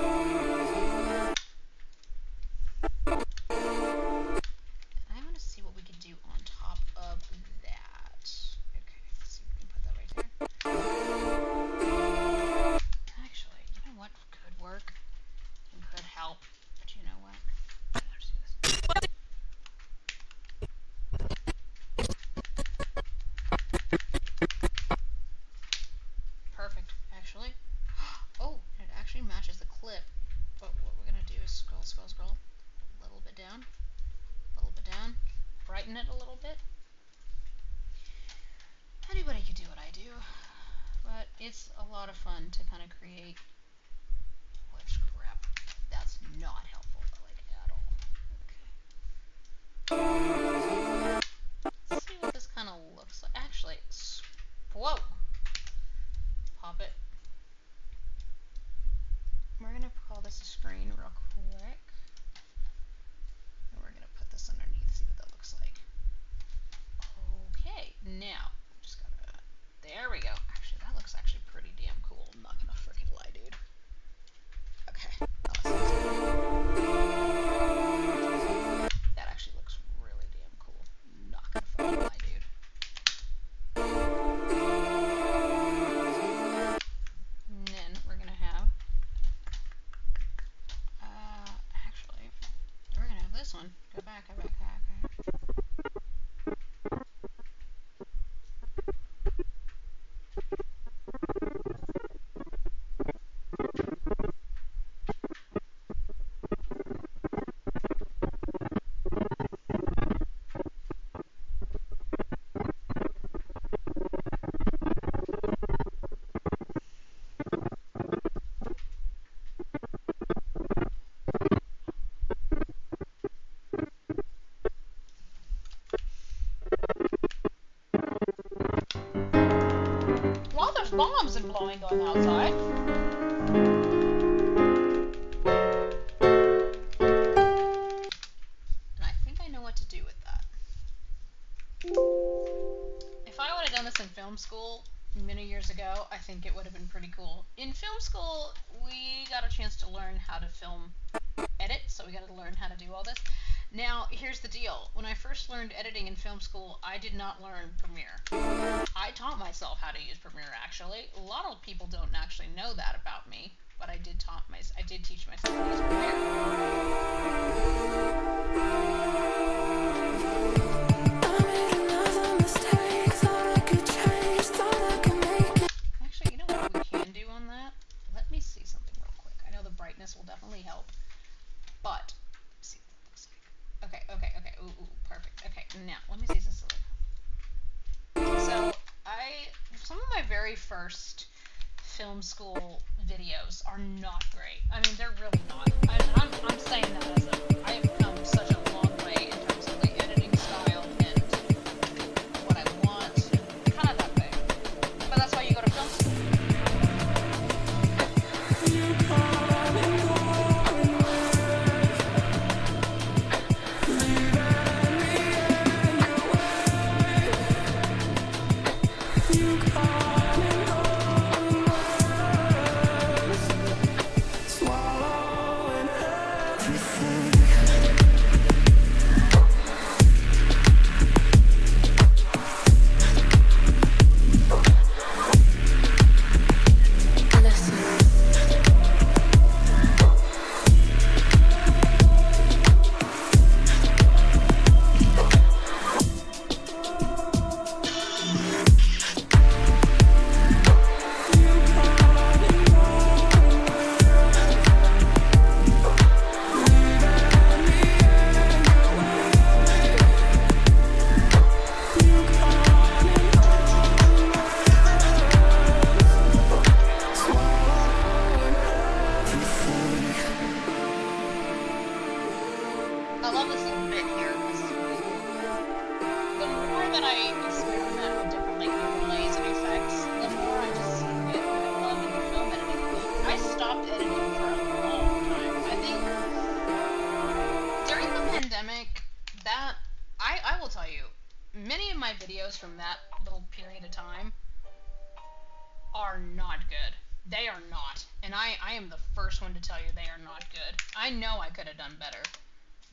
I want to see what we can do on top of that. Okay, let's see if we can put that right there. Actually, you know what could work and could help, but you know what? Let's do this. Perfect, actually. Oh, it actually matches the clip. But what we're going to do is scroll, scroll, scroll. A little bit down. A little bit down. Brighten it a little bit. Anybody could do what I do. But it's a lot of fun to kind of create. Holy crap. That's not helpful, like, at all. Okay. Let's see what this kind of looks like. Actually, whoa! Pop it. We're going to call this a screen real quick. And we're going to put this underneath, see what that looks like. Okay, now, just gotta, there we go. Actually, that looks actually pretty damn cool. I'm not gonna freaking lie, dude. Okay, that actually looks really damn cool. I'm not gonna freaking lie, dude. And then we're gonna have there's bombs and blowing going outside. And I think I know what to do with that. If I would have done this in film school many years ago, I think it would have been pretty cool. In film school, we got a chance to learn how to film edit, so we got to learn how to do all this. Now, here's the deal. When I first learned editing in film school, I did not learn Premiere. I taught myself how to use Premiere, actually. A lot of people don't actually know that about me, but I did teach myself how to use Premiere. Actually, you know what we can do on that? Let me see something real quick. I know the brightness will definitely help, but let's see what it looks like. Okay. Ooh, perfect. Okay, now let me see this. So some of my very first film school videos are not great. I mean, they're really not. I'm saying that as I have come such a long way in terms of the editing style and what I want, kind of that thing. But that's why you go to film school. I love this little bit here. This is really cool. The more that I experiment with different like overlays and effects, the more I just get my love into film editing. I stopped editing for a long time. I think during the pandemic, that I will tell you, many of my videos from that little period of time are not good. They are not. And I am the first one to tell you they are not good. I know I could have done better.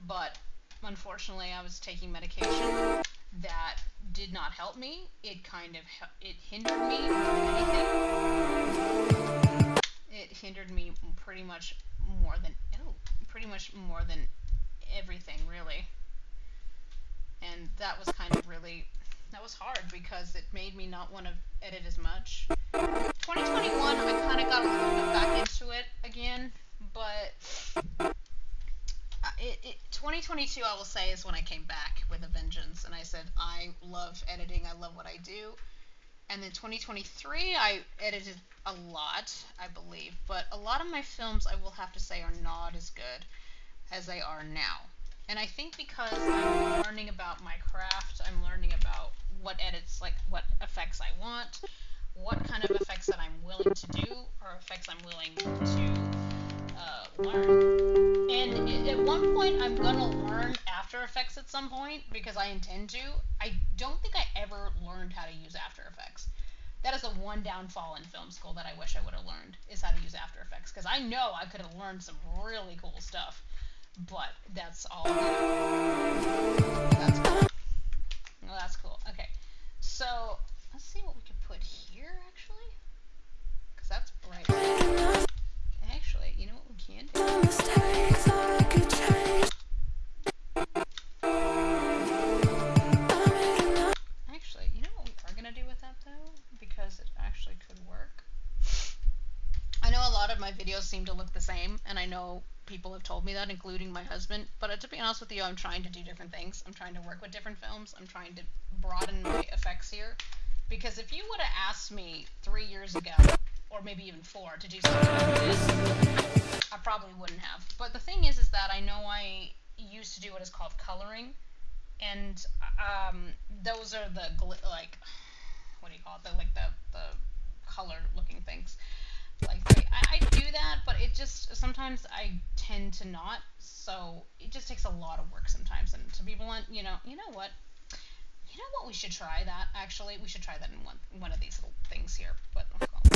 But unfortunately, I was taking medication that did not help me. It hindered me more than anything. It hindered me pretty much more than everything, really. And that was that was hard because it made me not want to edit as much. 2021, I kind of got a little bit back into it again, but 2022, I will say, is when I came back with a vengeance, and I said, I love editing, I love what I do. And then 2023, I edited a lot, I believe, but a lot of my films, I will have to say, are not as good as they are now. And I think because I'm learning about my craft, I'm learning about what effects I want, what kind of effects that I'm willing to do, or effects I'm willing to learn. And at one point, I'm going to learn After Effects at some point, because I intend to. I don't think I ever learned how to use After Effects. That is the one downfall in film school that I wish I would have learned, is how to use After Effects, because I know I could have learned some really cool stuff. But that's all. That's cool. Well, that's cool. Okay. So, let's see what we can put here, actually. Because that's bright. Actually, you know what we can do? Actually, you know what we are going to do with that, though? Because it actually could work. I know a lot of my videos seem to look the same, and I know people have told me that, including my husband, but to be honest with you, I'm trying to do different things. I'm trying to work with different films. I'm trying to broaden my effects here. Because if you would have asked me 3 years ago, or maybe even 4, to do something like this, I probably wouldn't have. But the thing is that I know I used to do what is called coloring, and those are the, what do you call it, the color looking things. Like I do that, but it just sometimes I tend to not. So it just takes a lot of work sometimes. And to be blunt, you know what? You know what? We should try that. Actually, we should try that in one of these little things here. But oh God,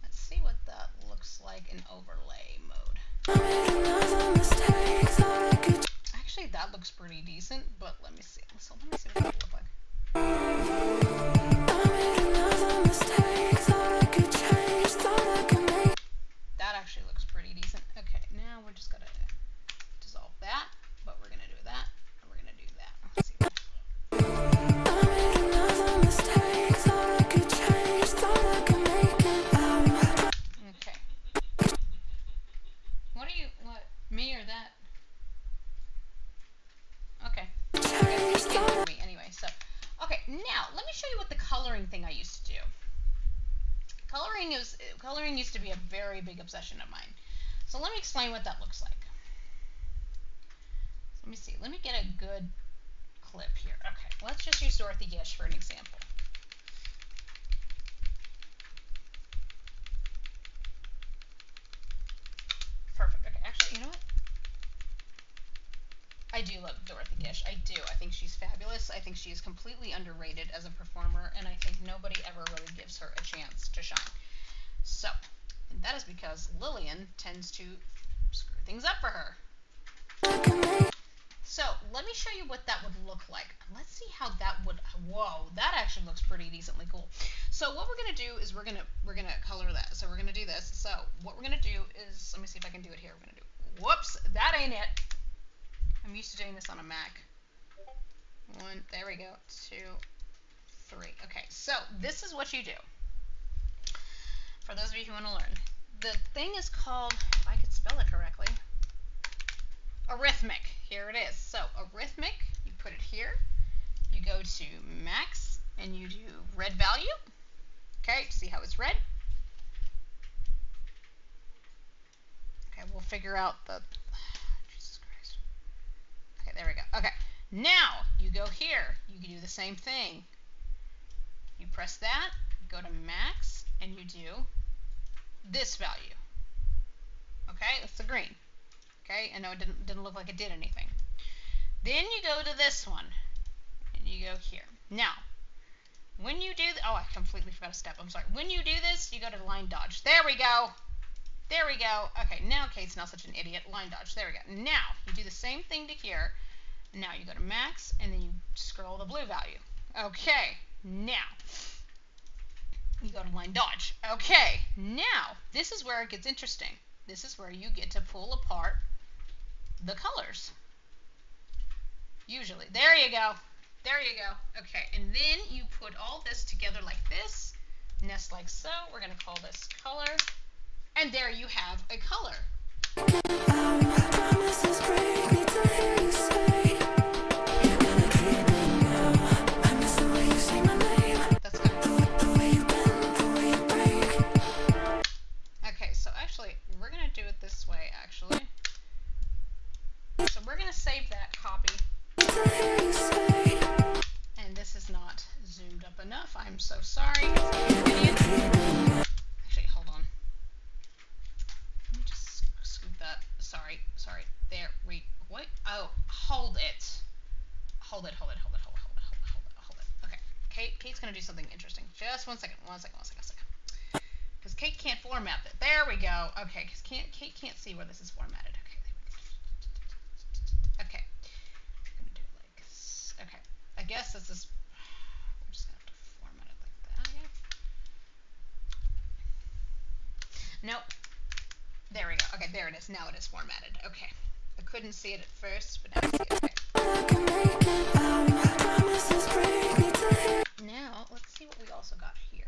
let's see what that looks like in overlay mode. Actually, that looks pretty decent, but let me see. So let me see what that would look like. That actually looks pretty decent. Okay, now we're just gonna dissolve that, but we're gonna do that, and we're gonna do that. Let's see. Okay. What? Me or that? Okay. Me anyway. So, okay. Now let me show you what the coloring thing I used to do. Coloring used to be a very big obsession of mine. So let me explain what that looks like. So let me see. Let me get a good clip here. Okay. Let's just use Dorothy Gish for an example. Perfect. Okay. Actually, you know what? I do love Dorothy Gish. I do. I think she's fabulous. I think she is completely underrated as a performer, and I think nobody ever really gives her a chance to shine. So, and that is because Lillian tends to screw things up for her. So, let me show you what that would look like. Let's see how that would. Whoa, that actually looks pretty decently cool. So, what we're gonna do is we're gonna color that. So, we're gonna do this. So, what we're gonna do is, let me see if I can do it here. We're gonna do. Whoops, that ain't it. I'm used to doing this on a Mac. One, there we go. 2, 3. Okay, so this is what you do. For those of you who want to learn, the thing is called, if I could spell it correctly, arithmic. Here it is. So arithmic, you put it here. You go to max and you do red value. Okay, see how it's red? Okay, we'll figure out the. Jesus Christ. Okay, there we go. Okay, now you go here. You can do the same thing. You press that, go to max, and you do this value. Okay, that's the green. Okay, I know it didn't look like it did anything. Then you go to this one, and you go here. Now, when you do, oh, I completely forgot a step. I'm sorry. When you do this, you go to line dodge. There we go. There we go. Okay, now Kate's not such an idiot. Line dodge. There we go. Now, you do the same thing to here. Now you go to max, and then you scroll the blue value. Okay, now you go to line dodge. Okay, now this is where it gets interesting. This is where you get to pull apart the colors. Usually. There you go. There you go. Okay, and then you put all this together like this, nest like so. We're going to call this color. And there you have a color. That's good. Okay, so actually, we're going to do it this way, actually. So we're going to save that copy. And this is not zoomed up enough. I'm so sorry. Actually, hold on. Let me just scoot that. Sorry. There we. What? Oh, hold it. Hold it. Okay. Kate's gonna do something interesting. Just one second. Because Kate can't format it. There we go. Okay. Because Kate can't see where this is formatted. Okay. There we go. Okay. I'm gonna do it like this. Okay. I guess this is. We're just gonna have to format it like that. Yeah. Nope. There we go. Okay, there it is. Now it is formatted. Okay. I couldn't see it at first, but now I see it. Okay. Now, let's see what we also got here.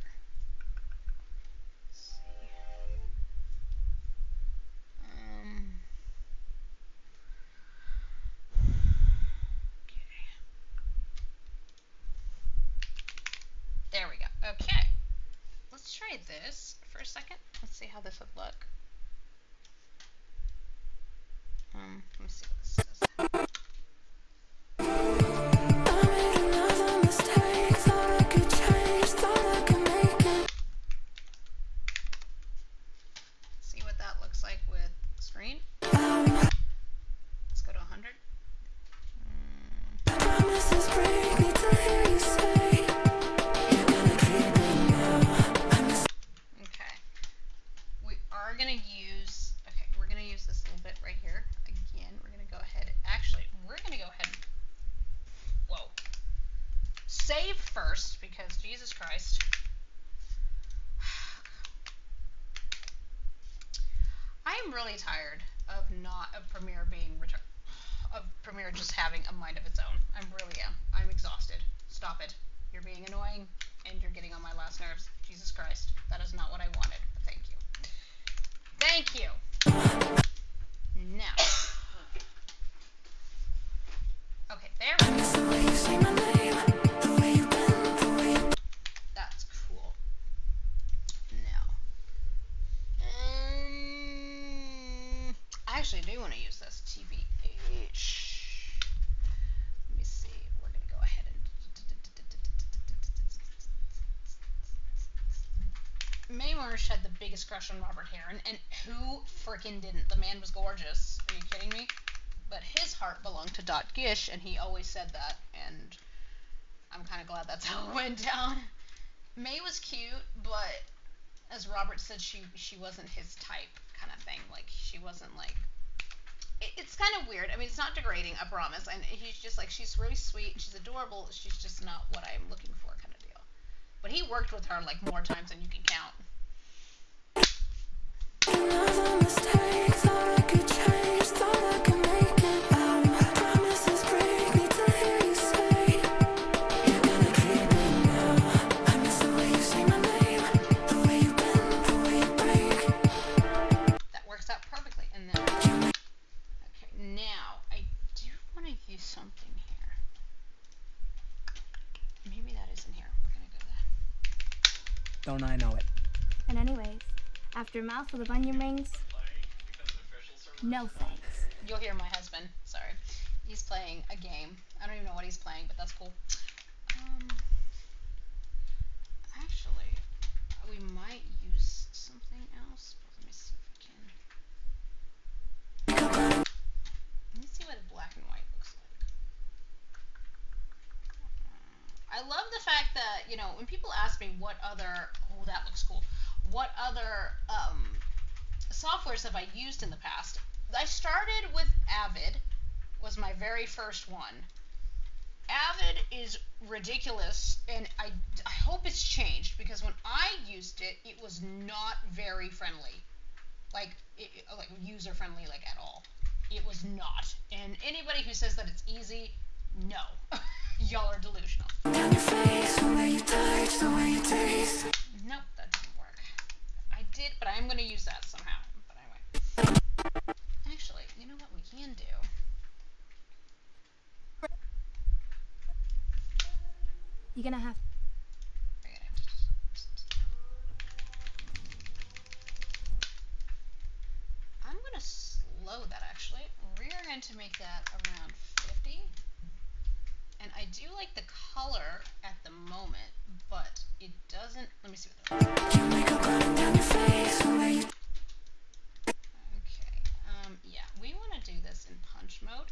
Let's see. Okay. There we go. Okay. Let's try this for a second. Let's see how this would look. Let me see what this says. save first because Jesus Christ. I am really tired of Premiere being of Premiere just having a mind of its own. I really am. I'm exhausted. Stop it. You're being annoying and you're getting on my last nerves. Jesus Christ. That is not what I wanted, but thank you. Thank you. Now. Okay, there we go. That's cool. Now. I actually do want to use this TBH. Let me see. We're going to go ahead and... Mae Marsh had the biggest crush on Robert Heron, and who freaking didn't? The man was gorgeous. Are you kidding me? But his heart belonged to Dot Gish, and he always said that, and I'm kind of glad that's how it went down. Mae was cute, but as Robert said, she wasn't his type kind of thing. Like, she wasn't like... It's kind of weird. I mean, it's not degrading, I promise. And he's just like, she's really sweet, she's adorable, she's just not what I'm looking for kind of deal. But he worked with her, like, more times than you can count. That works out perfectly. And then, okay, now I do want to use something here. Maybe that isn't here. We're gonna go there. Don't I know it? And anyways, after a mouthful of onion rings, no thanks. You'll hear my husband. Sorry. He's playing a game. I don't even know what he's playing, but that's cool. Actually, we might use something else. Let me see if we can. Let me see what black and white looks like. I love the fact that, you know, when people ask me what other... Oh, that looks cool. What other softwares have I used in the past? I started with Avid, was my very first one. Avid is ridiculous, and I hope it's changed, because when I used it, it was not very friendly. Like user-friendly, like, at all. It was not. And anybody who says that it's easy, no. Y'all are delusional. Nope, that didn't work. I did, but I am going to use that somehow. But anyway. Actually, you know what we can do? You're gonna have... I'm going to slow that, actually. We're going to make that around 50. And I do like the color at the moment, but it doesn't... Let me see what that looks like. Okay. Yeah, we want to do this in punch mode.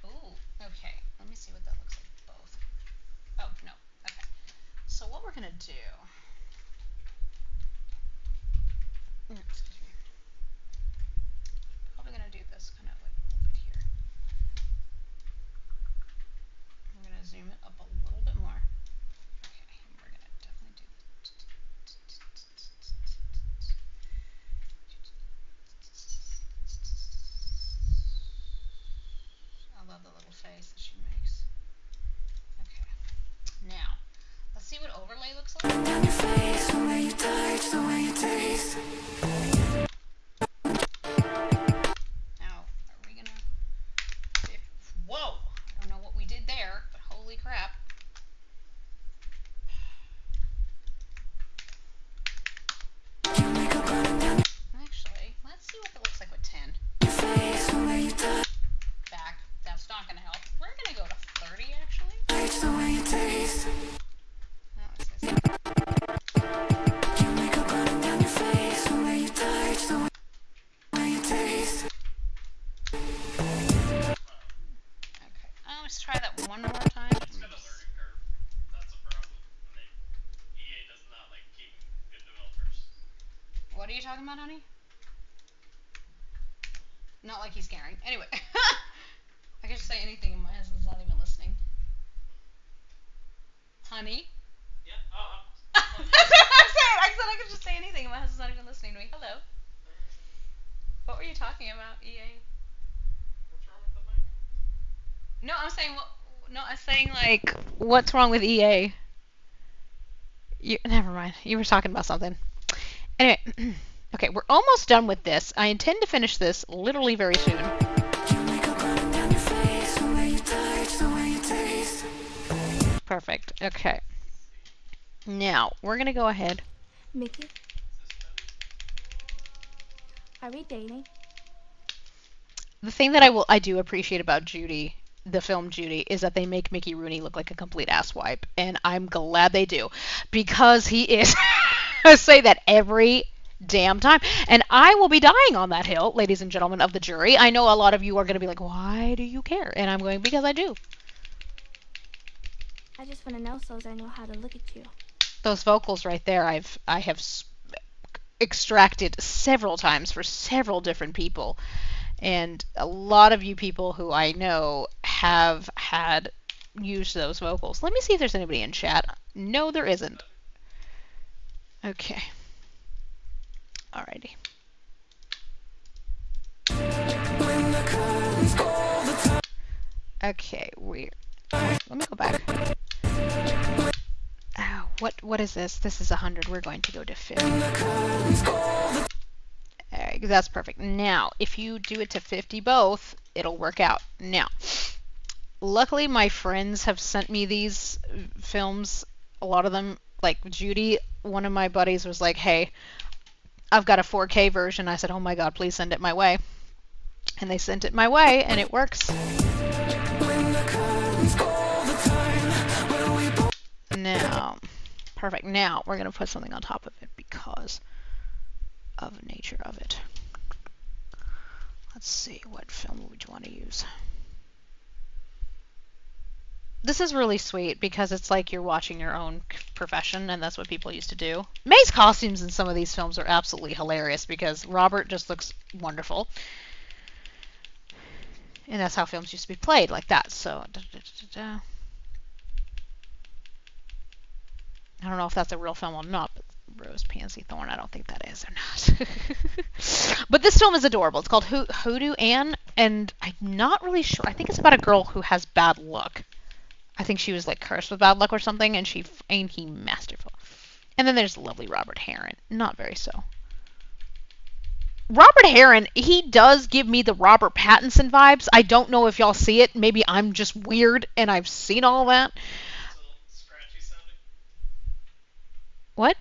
Ooh, okay. Let me see what that looks like both. Oh, no. Okay. So what we're going to do... Excuse me. Probably going to do this kind of like a little bit here. I'm going to zoom it up a little bit more. Okay, and we're going to definitely do this. I love the little face that she makes. Okay. Now, let's see what overlay looks like. Now, are we gonna... Whoa! I don't know what we did there, but holy crap. Actually, let's see what that looks like with 10. Back. That's not gonna help. We're gonna go to 30, actually. Oh, what's this? Okay. Let's try that one more time. It's got a learning curve. That's a problem. And EA does not like keeping good developers. What are you talking about, honey? Not like he's caring. Anyway. I can just say anything and my husband's not even listening. Honey. Yeah. Oh, That's what I'm saying. I said I could just say anything, and my husband's not even listening to me. Hello. What were you talking about, EA? what's wrong with the mic? No, I'm saying no, I'm saying like what's wrong with EA? Never mind. You were talking about something. Anyway, okay, we're almost done with this. I intend to finish this literally very soon. Perfect. Okay. Now, we're going to go ahead. Mickey, are we dating? The thing that I do appreciate about Judy, the film Judy, is that they make Mickey Rooney look like a complete asswipe, and I'm glad they do, because he is. I say that every damn time, and I will be dying on that hill, ladies and gentlemen of the jury. I know a lot of you are going to be like, why do you care? And I'm going, because I do. I just want to know so as I know how to look at you. Those vocals right there, I have extracted several times for several different people. And a lot of you people who I know have had used those vocals. Let me see if there's anybody in chat. No, there isn't. Okay. Alrighty. Okay, let me go back. Oh, what is this? This is 100. We're going to go to 50. That's perfect. Now, if you do it to 50 both, it'll work out. Now, luckily my friends have sent me these films, a lot of them, like Judy, one of my buddies was like, hey, I've got a 4K version. I said, oh my god, please send it my way. And they sent it my way, and it works. Now, perfect. Now, we're going to put something on top of it because of the nature of it. Let's see, what film would you want to use? This is really sweet because it's like you're watching your own profession, and that's what people used to do. May's costumes in some of these films are absolutely hilarious because Robert just looks wonderful. And that's how films used to be played, like that. So, I don't know if that's a real film or not, but Rose, Pansy, Thorn, I don't think that is or not. But this film is adorable. It's called Hoodoo Ann, and I'm not really sure. I think it's about a girl who has bad luck. I think she was like cursed with bad luck or something, and ain't he masterful. And then there's lovely Robert Herron. Not very so. Robert Herron, he does give me the Robert Pattinson vibes. I don't know if y'all see it. Maybe I'm just weird and I've seen all that. Scratchy sounding. What?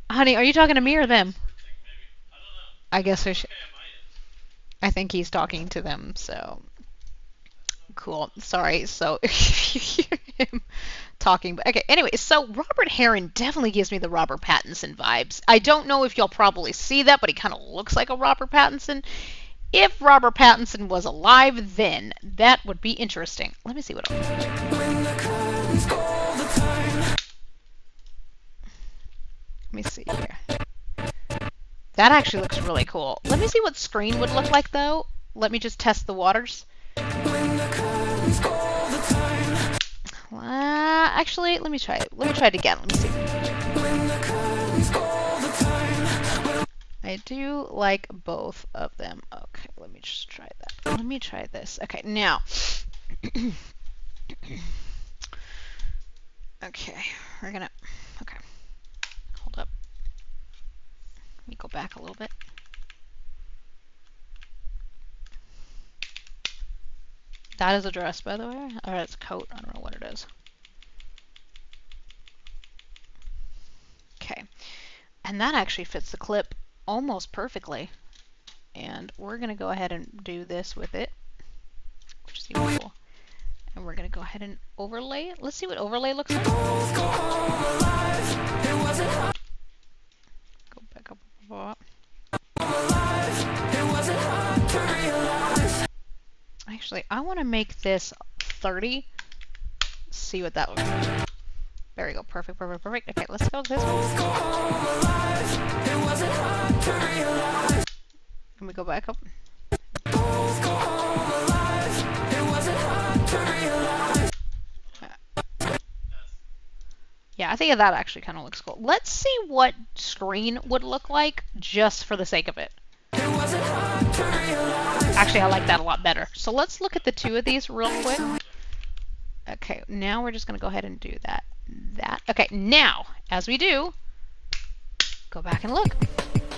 Honey, are you talking to me or them? Thing, maybe. I don't know. I guess we should. Okay, on my end. I think he's talking to them, so. Cool. Sorry. So, if you hear him talking. But okay, anyway, so Robert Herron definitely gives me the Robert Pattinson vibes. I don't know if y'all probably see that, but he kind of looks like a Robert Pattinson. If Robert Pattinson was alive, then that would be interesting. Let me see what else. Let me see here. That actually looks really cool. Let me see what screen would look like, though. Let me just test the waters. Actually, let me try it. Let me try it again. Let me see. I do like both of them. Okay, let me just try that. Let me try this. Okay, now. Okay, we're gonna. Okay. Hold up. Let me go back a little bit. That is a dress, by the way. Or it's a coat. I don't know what it is. Okay. And that actually fits the clip almost perfectly. And we're going to go ahead and do this with it, which is even cool. And we're going to go ahead and overlay it. Let's see what overlay looks like. Go back up. Actually, I want to make this 30. See what that looks like. There we go. Perfect, perfect, perfect. Okay, let's go with this one. Can we go back up? Yeah, I think that actually kind of looks cool. Let's see what screen would look like just for the sake of it. Actually, I like that a lot better. So let's look at the two of these real quick. Okay, now we're just going to go ahead and do that. Okay, now, as we do, go back and look.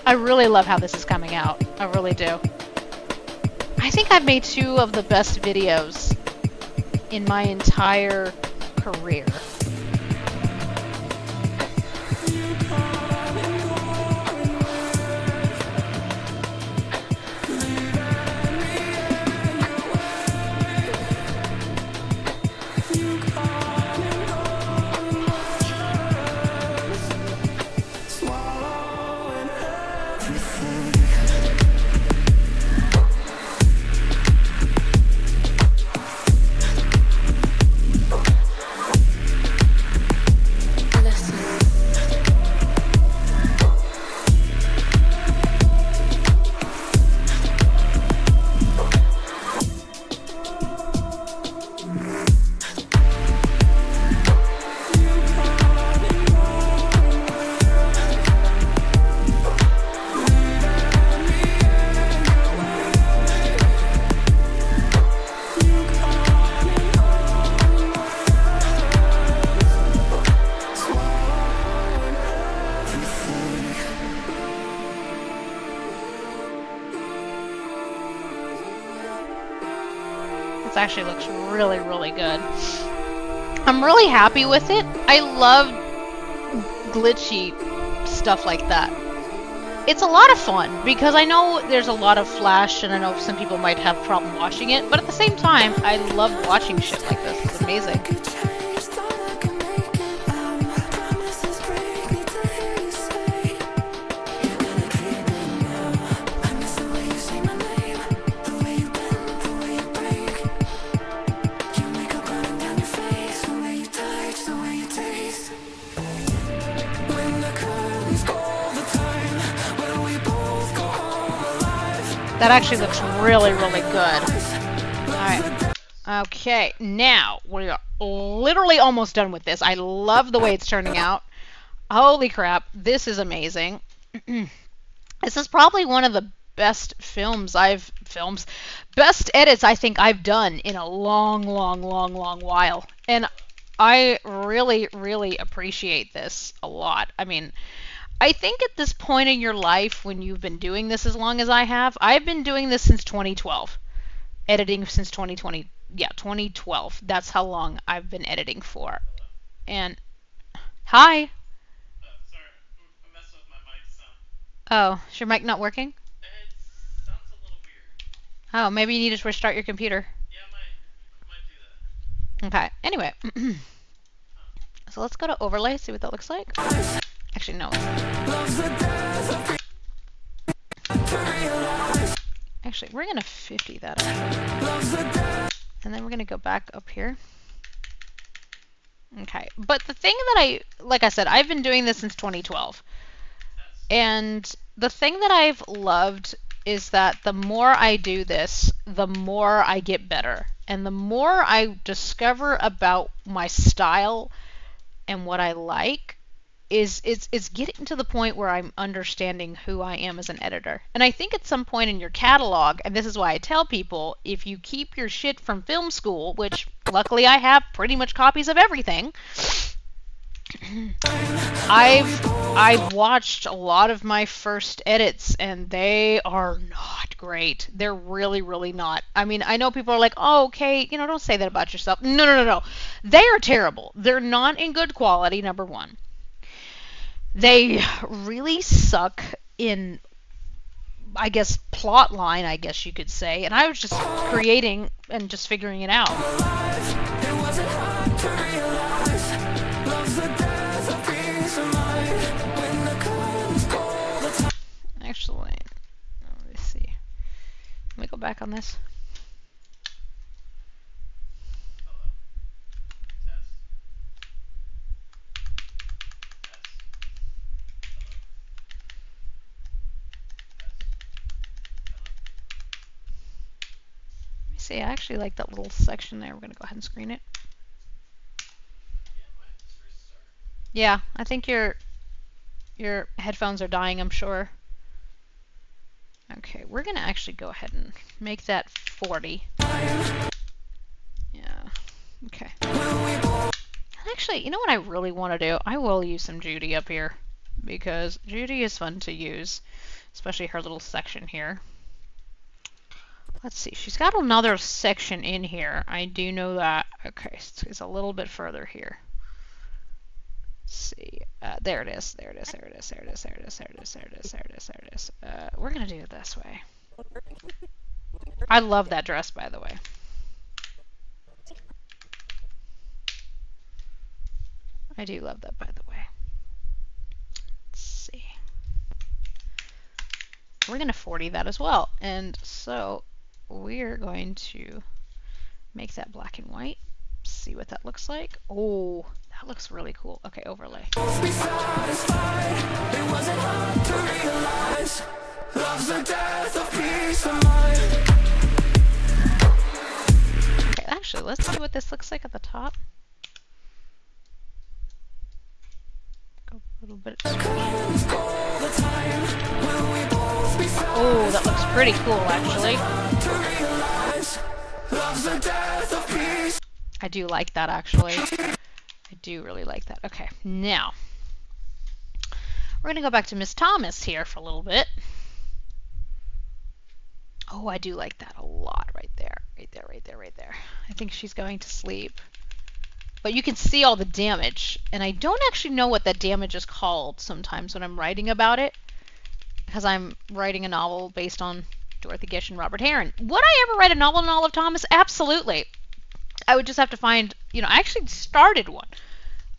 I really love how this is coming out. I really do. I think I've made two of the best videos in my entire career. This actually looks really, really good. I'm really happy with it. I love glitchy stuff like that. It's a lot of fun because I know there's a lot of flash and I know some people might have problem watching it, but at the same time, I love watching shit like this. It's amazing. That actually looks really, really good. Alright. Okay, now we are literally almost done with this. I love the way it's turning out. Holy crap, this is amazing. This is probably one of the best best edits I think I've done in a long, long, long, long while. And I really, really appreciate this a lot. I mean, I think at this point in your life, when you've been doing this as long as I have, I've been doing this since 2012. Editing since 2020. Yeah, 2012. That's how long I've been editing for. And, hi. Sorry, I'm messing with my mic sound. Oh, is your mic not working? It sounds a little weird. Oh, maybe you need to restart your computer. Yeah, might do that. Okay, anyway. So let's go to overlay, see what that looks like. Actually, no. Actually, we're going to 50 that up. And then we're going to go back up here. Okay, but the thing that like I said, I've been doing this since 2012. And the thing that I've loved is that the more I do this, the more I get better. And the more I discover about my style and what I like, it's getting to the point where I'm understanding who I am as an editor. And I think at some point in your catalog, and this is why I tell people, if you keep your shit from film school, which luckily I have pretty much copies of everything, I've watched a lot of my first edits and they are not great. They're really, really not. I mean, I know people are like, oh, okay, don't say that about yourself. No. They are terrible. They're not in good quality, number one. They really suck in, I guess, plot line, I guess you could say. And I was just creating and just figuring it out. Actually, let me see. Let me go back on this. See, I actually like that little section there. We're going to go ahead and screen it. Yeah, I think your headphones are dying, I'm sure. Okay, we're gonna actually go ahead and make that 40. Yeah. Okay. Actually, you know what I really want to do? I will use some Judy up here because Judy is fun to use, especially her little section here. Let's see, she's got another section in here. I do know that. Okay, so it's a little bit further here. Let's see, there it is, there it is, there it is, there it is, there it is, there it is, there it is, there it is, there it is. We're gonna do it this way. I love that dress, by the way. I do love that, by the way. Let's see. We're gonna 40 that as well, and so we're going to make that black and white. See what that looks like. Oh, that looks really cool. Okay, overlay. Okay, actually, let's see what this looks like at the top. Go a little bit. Oh, that looks pretty cool, actually. I do like that, actually. I do really like that. Okay, now we're going to go back to Miss Thomas here for a little bit. Oh, I do like that a lot right there. Right there, right there, right there. I think she's going to sleep. But you can see all the damage, and I don't actually know what that damage is called sometimes when I'm writing about it, because I'm writing a novel based on Dorothy Gish and Robert Herron. Would I ever write a novel on Olive Thomas? Absolutely. I would just have to find, you know, I actually started one,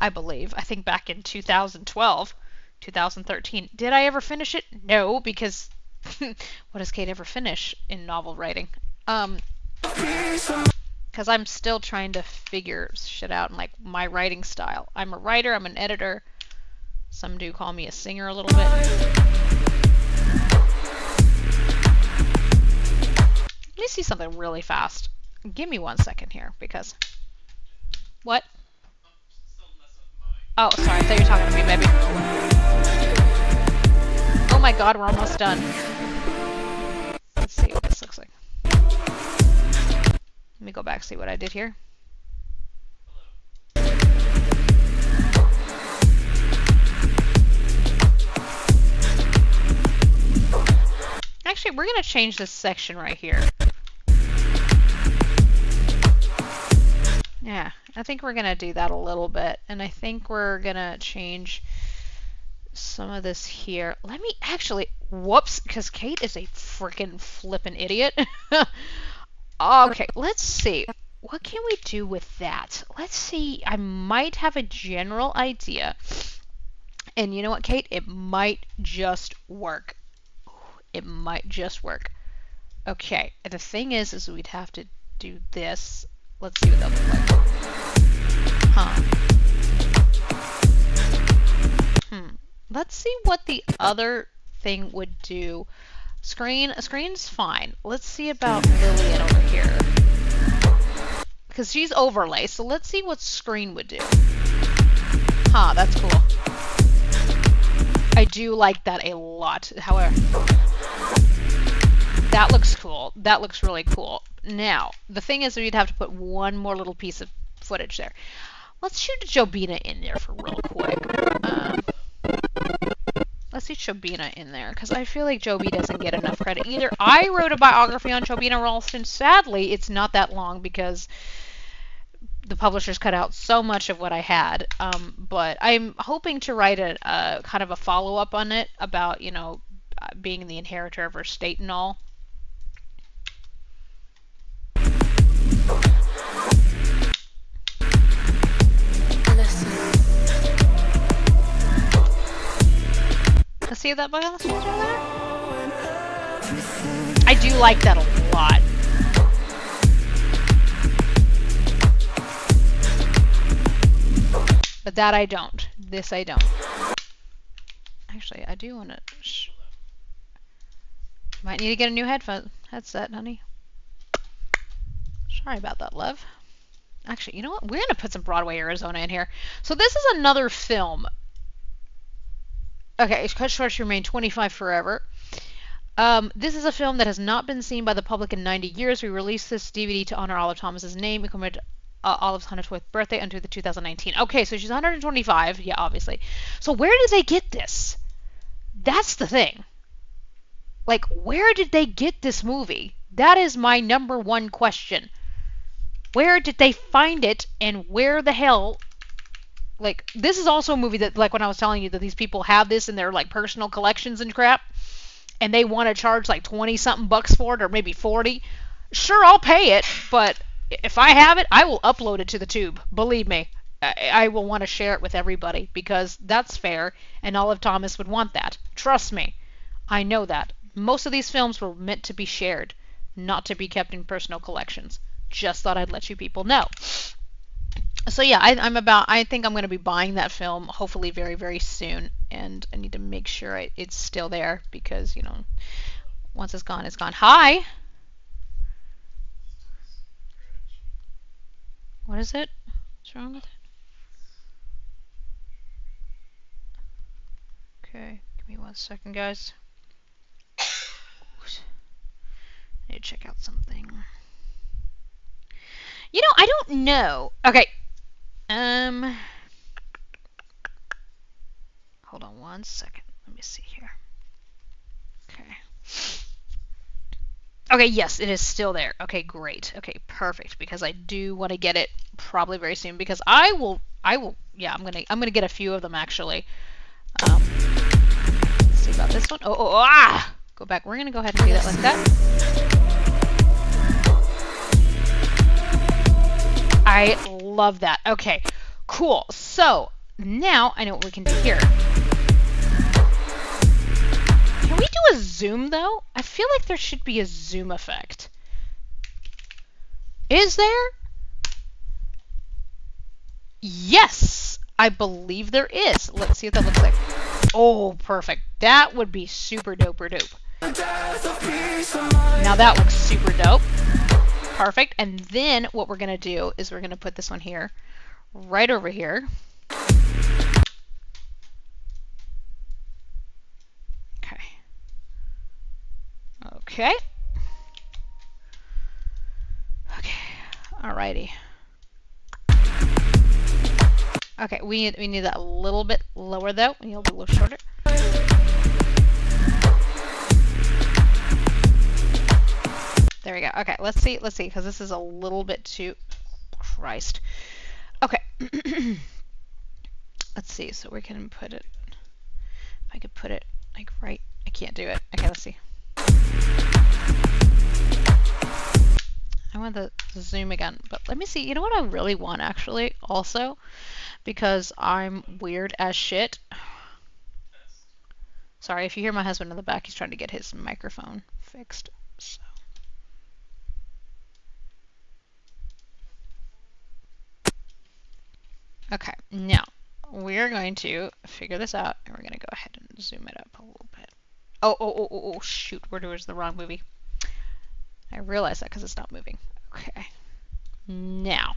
I believe. I think back in 2012, 2013. Did I ever finish it? No, because what does Kate ever finish in novel writing? Because I'm still trying to figure shit out in like my writing style. I'm a writer, I'm an editor. Some do call me a singer a little bit. Let me see something really fast. Give me 1 second here, because... What? Oh, sorry, I thought you were talking to me, maybe. Oh my god, we're almost done. Let's see what this looks like. Let me go back and see what I did here. Actually, we're going to change this section right here. Yeah, I think we're going to do that a little bit. And I think we're going to change some of this here. Let me actually, whoops, because Kate is a freaking flippin' idiot. Okay, let's see. What can we do with that? Let's see. I might have a general idea. And you know what, Kate? It might just work. It might just work. Okay, the thing is we'd have to do this. Let's see what that looks like. Let's see what the other thing would do. Screen's fine. Let's see about Lillian over here. Because she's overlay, so let's see what screen would do. That's cool. I do like that a lot. However, that looks cool. That looks really cool. Now, the thing is we'd have to put one more little piece of footage there. Let's shoot Jobina in there for real quick. Let's see Jobina in there, because I feel like Joby doesn't get enough credit either. I wrote a biography on Jobina Ralston. Sadly, it's not that long because the publishers cut out so much of what I had. But I'm hoping to write a kind of a follow-up on it about, you know, being the inheritor of her estate and all. Let's see that bug on the screen over there. I do like that a lot. But that I don't. This I don't. Actually, I do want to... Might need to get a new headset, honey. Sorry about that, love. Actually, you know what? We're going to put some Broadway, Arizona in here. So this is another film. Okay, Cut Short, She Remained 25 Forever. This is a film that has not been seen by the public in 90 years. We released this DVD to honor Olive Thomas's name and commemorate Olive's 120th birthday until the 2019. Okay, so she's 125. Yeah, obviously. So where did they get this? That's the thing. Like, where did they get this movie? That is my number one question. Where did they find it, and where the hell? Like, this is also a movie that, like, when I was telling you that these people have this in their, like, personal collections and crap, and they want to charge, like, 20-something bucks for it, or maybe 40, sure, I'll pay it, but if I have it, I will upload it to the tube. Believe me. I will want to share it with everybody, because that's fair, and Olive Thomas would want that. Trust me. I know that. Most of these films were meant to be shared, not to be kept in personal collections. Just thought I'd let you people know. So yeah, I think I'm going to be buying that film hopefully very, very soon, and I need to make sure it's still there, because, you know, once it's gone, it's gone. Hi! What is it? What's wrong with it? Okay, give me 1 second, guys. I need to check out something. You know, I don't know. Okay. Hold on 1 second. Let me see here. Okay. Okay, yes, it is still there. Okay, great. Okay, perfect. Because I do want to get it probably very soon. Because I will. Yeah, I'm gonna get a few of them actually. Let's see about this one. Go back. We're gonna go ahead and do that like that. I love that. Okay, cool. So now I know what we can do here. Can we do a zoom though? I feel like there should be a zoom effect. Is there? Yes, I believe there is. Let's see what that looks like. Oh, perfect. That would be super doper dope. Now that looks super dope. Perfect. And then what we're going to do is we're going to put this one here, right over here. Okay. Okay. Okay. Alrighty. Okay, we need that a little bit lower though. We need a little shorter. There we go. Okay, let's see, because this is a little bit too... Christ. Okay. Let's see, so we can put it... If I could put it, like, right... I can't do it. Okay, let's see. I want the zoom again, but let me see. You know what I really want, actually, also? Because I'm weird as shit. Sorry, if you hear my husband in the back, he's trying to get his microphone fixed, so... Okay, now we're going to figure this out, and we're going to go ahead and zoom it up a little bit. Oh, shoot, where's the wrong movie? I realize that because it's not moving. Okay, now.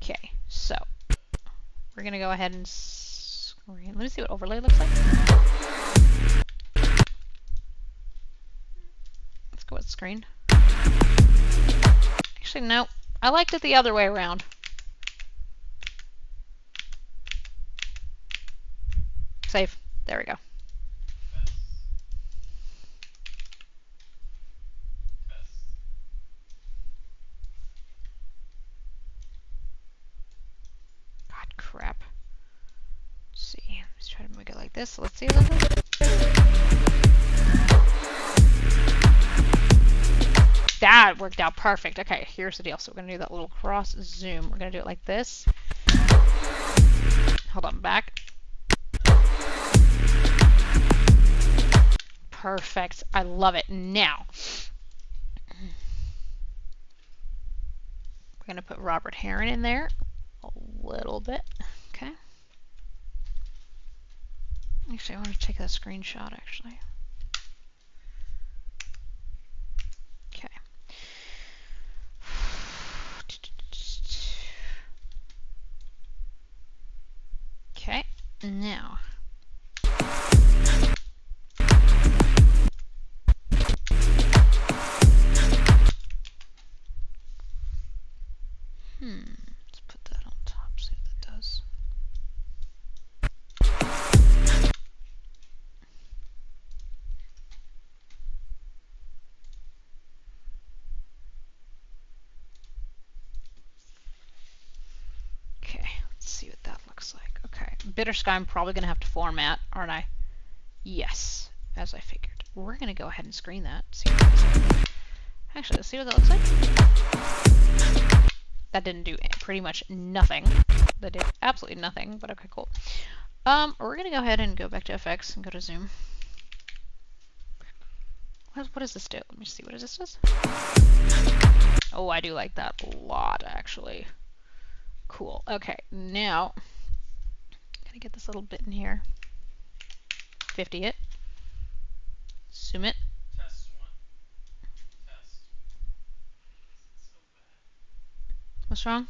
Okay, so we're going to go ahead and screen. Let me see what overlay looks like. Let's go with screen. Actually, no. I liked it the other way around. Save. There we go. God, crap. Let's see. Let's try to make it like this. Let's see. That worked out perfect. Okay, here's the deal. So we're going to do that little cross zoom. We're going to do it like this. Hold on, back. Perfect. I love it. Now, we're going to put Robert Herron in there a little bit. Okay. Actually, I want to take that screenshot, actually. Okay. Okay, now. Let's put that on top, see what that does. Okay, let's see what that looks like. Okay, Bitter Sky I'm probably going to have to format, aren't I? Yes, as I figured. We're going to go ahead and screen that. See what that looks like. Actually, let's see what that looks like. That didn't do pretty much nothing. That did absolutely nothing, but okay, cool. We're going to go ahead and go back to FX and go to Zoom. What does this do? Let me see what this does. Oh, I do like that a lot, actually. Cool. Okay, now, gotta get this little bit in here. 50 it. Zoom it. Test 1. Test. It's so bad. What's wrong?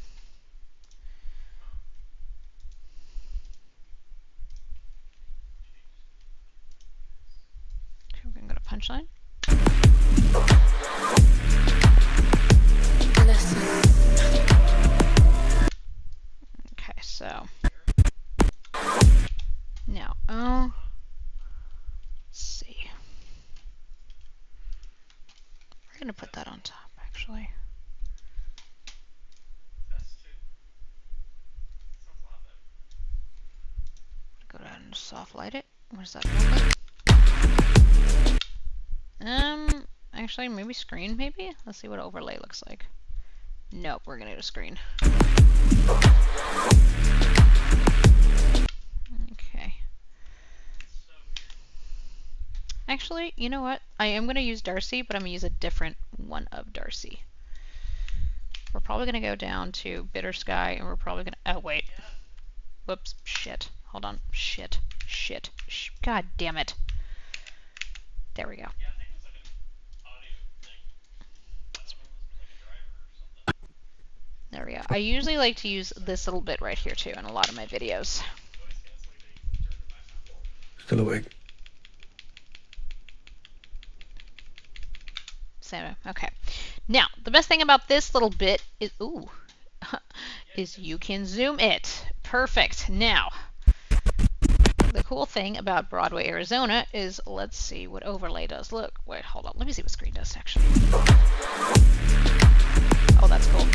Okay, we're gonna go to punchline. Okay, so now, let's see. We're gonna put that on top, actually. Test 2. Sounds a lot better. Go down and soft light it. What does that look like? Actually, maybe screen, maybe? Let's see what overlay looks like. Nope, we're gonna do screen. Okay. So weird. Actually, you know what? I am gonna use Darcy, but I'm gonna use a different one of Darcy. We're probably gonna go down to Bitter Sky, and we're probably gonna. Oh wait. Yeah. Whoops. Shit. Hold on. Shit. God damn it. There we go. Yeah, I think it was like an audio thing. I don't know, it was like a driver or something. There we go. I usually like to use this little bit right here too in a lot of my videos. Noise canceling things and turned it back on. Still awake. So, okay. Now, the best thing about this little bit is, is you can zoom it. Perfect. Now, the cool thing about Broadway, Arizona is, let's see what overlay does. Look, wait, hold on. Let me see what screen does, actually. Oh, that's cool.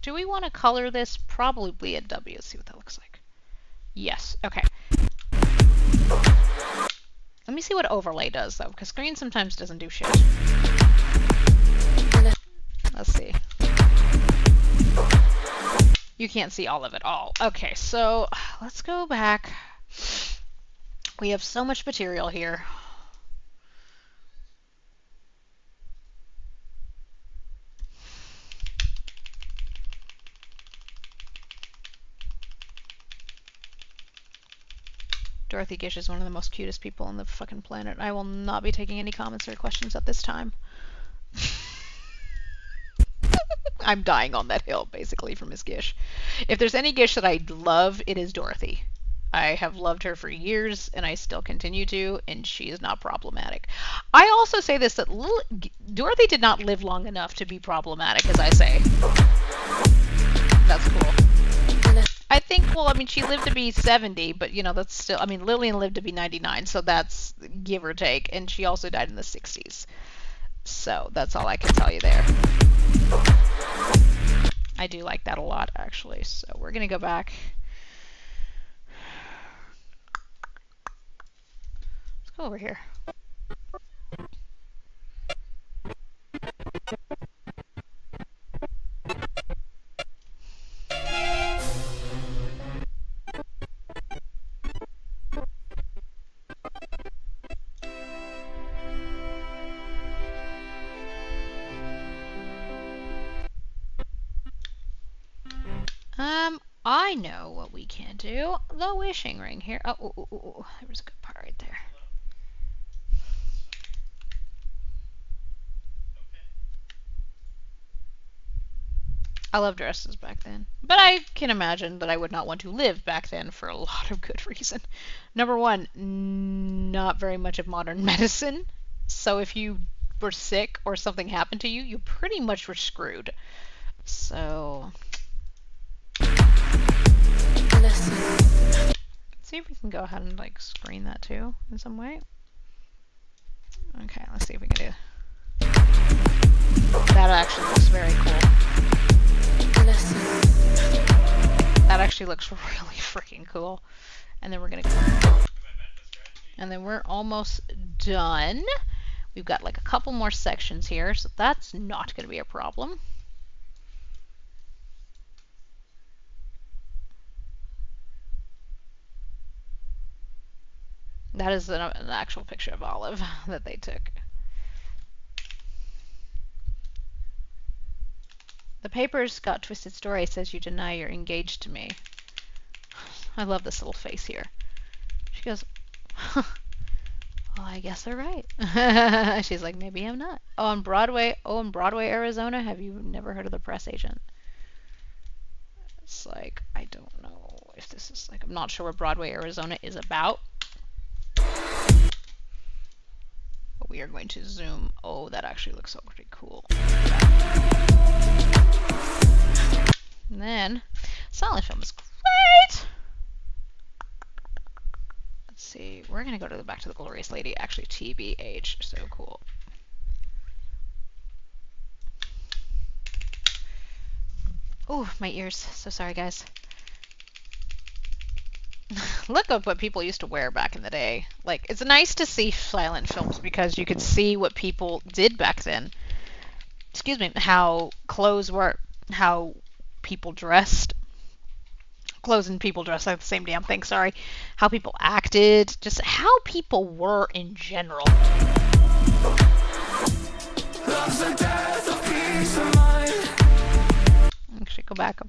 Do we want to color this? Probably a W. Let's see what that looks like. Yes. Okay. Let me see what overlay does, though, because screen sometimes doesn't do shit. Let's see. You can't see all of it all. Okay, so let's go back. We have so much material here. Dorothy Gish is one of the most cutest people on the fucking planet. I will not be taking any comments or questions at this time. I'm dying on that hill, basically, for Miss Gish. If there's any Gish that I love, it is Dorothy. I have loved her for years, and I still continue to, and she is not problematic. I also say this, that Dorothy did not live long enough to be problematic, as I say. That's cool. I think, well, I mean, she lived to be 70, but, you know, that's still, I mean, Lillian lived to be 99, so that's give or take, and she also died in the 60s. So that's all I can tell you there. I do like that a lot, actually. So we're going to go back. Let's go over here. know what we can do. The wishing ring here. Oh, there was a good part right there. I loved dresses back then, but I can imagine that I would not want to live back then for a lot of good reason. Number one, not very much of modern medicine, so if you were sick or something happened to you, you pretty much were screwed. So, let's see if we can go ahead and like screen that too in some way. Okay, let's see if we can do. That actually looks very cool. That actually looks really freaking cool. And then we're gonna and then we're almost done. We've got like a couple more sections here, so that's not gonna be a problem. That is an actual picture of Olive that they took. The paper's got twisted story says you deny you're engaged to me. I love this little face here. She goes, well, I guess they're right. She's like, maybe I'm not. Oh, in Broadway, Arizona, have you never heard of the press agent? It's like, I don't know if this is like, I'm not sure what Broadway, Arizona is about. But we are going to zoom. Oh, that actually looks so pretty cool. And then, silent film is great! Let's see, we're going to go to back to the Glorious Lady. Actually, TBH, so cool. Oh, my ears. So sorry, guys. Look at what people used to wear back in the day. Like, it's nice to see silent films because you could see what people did back then. Excuse me, how clothes were, how people dressed. Clothes and people dressed like the same damn thing, sorry. How people acted, just how people were in general. Actually, go back.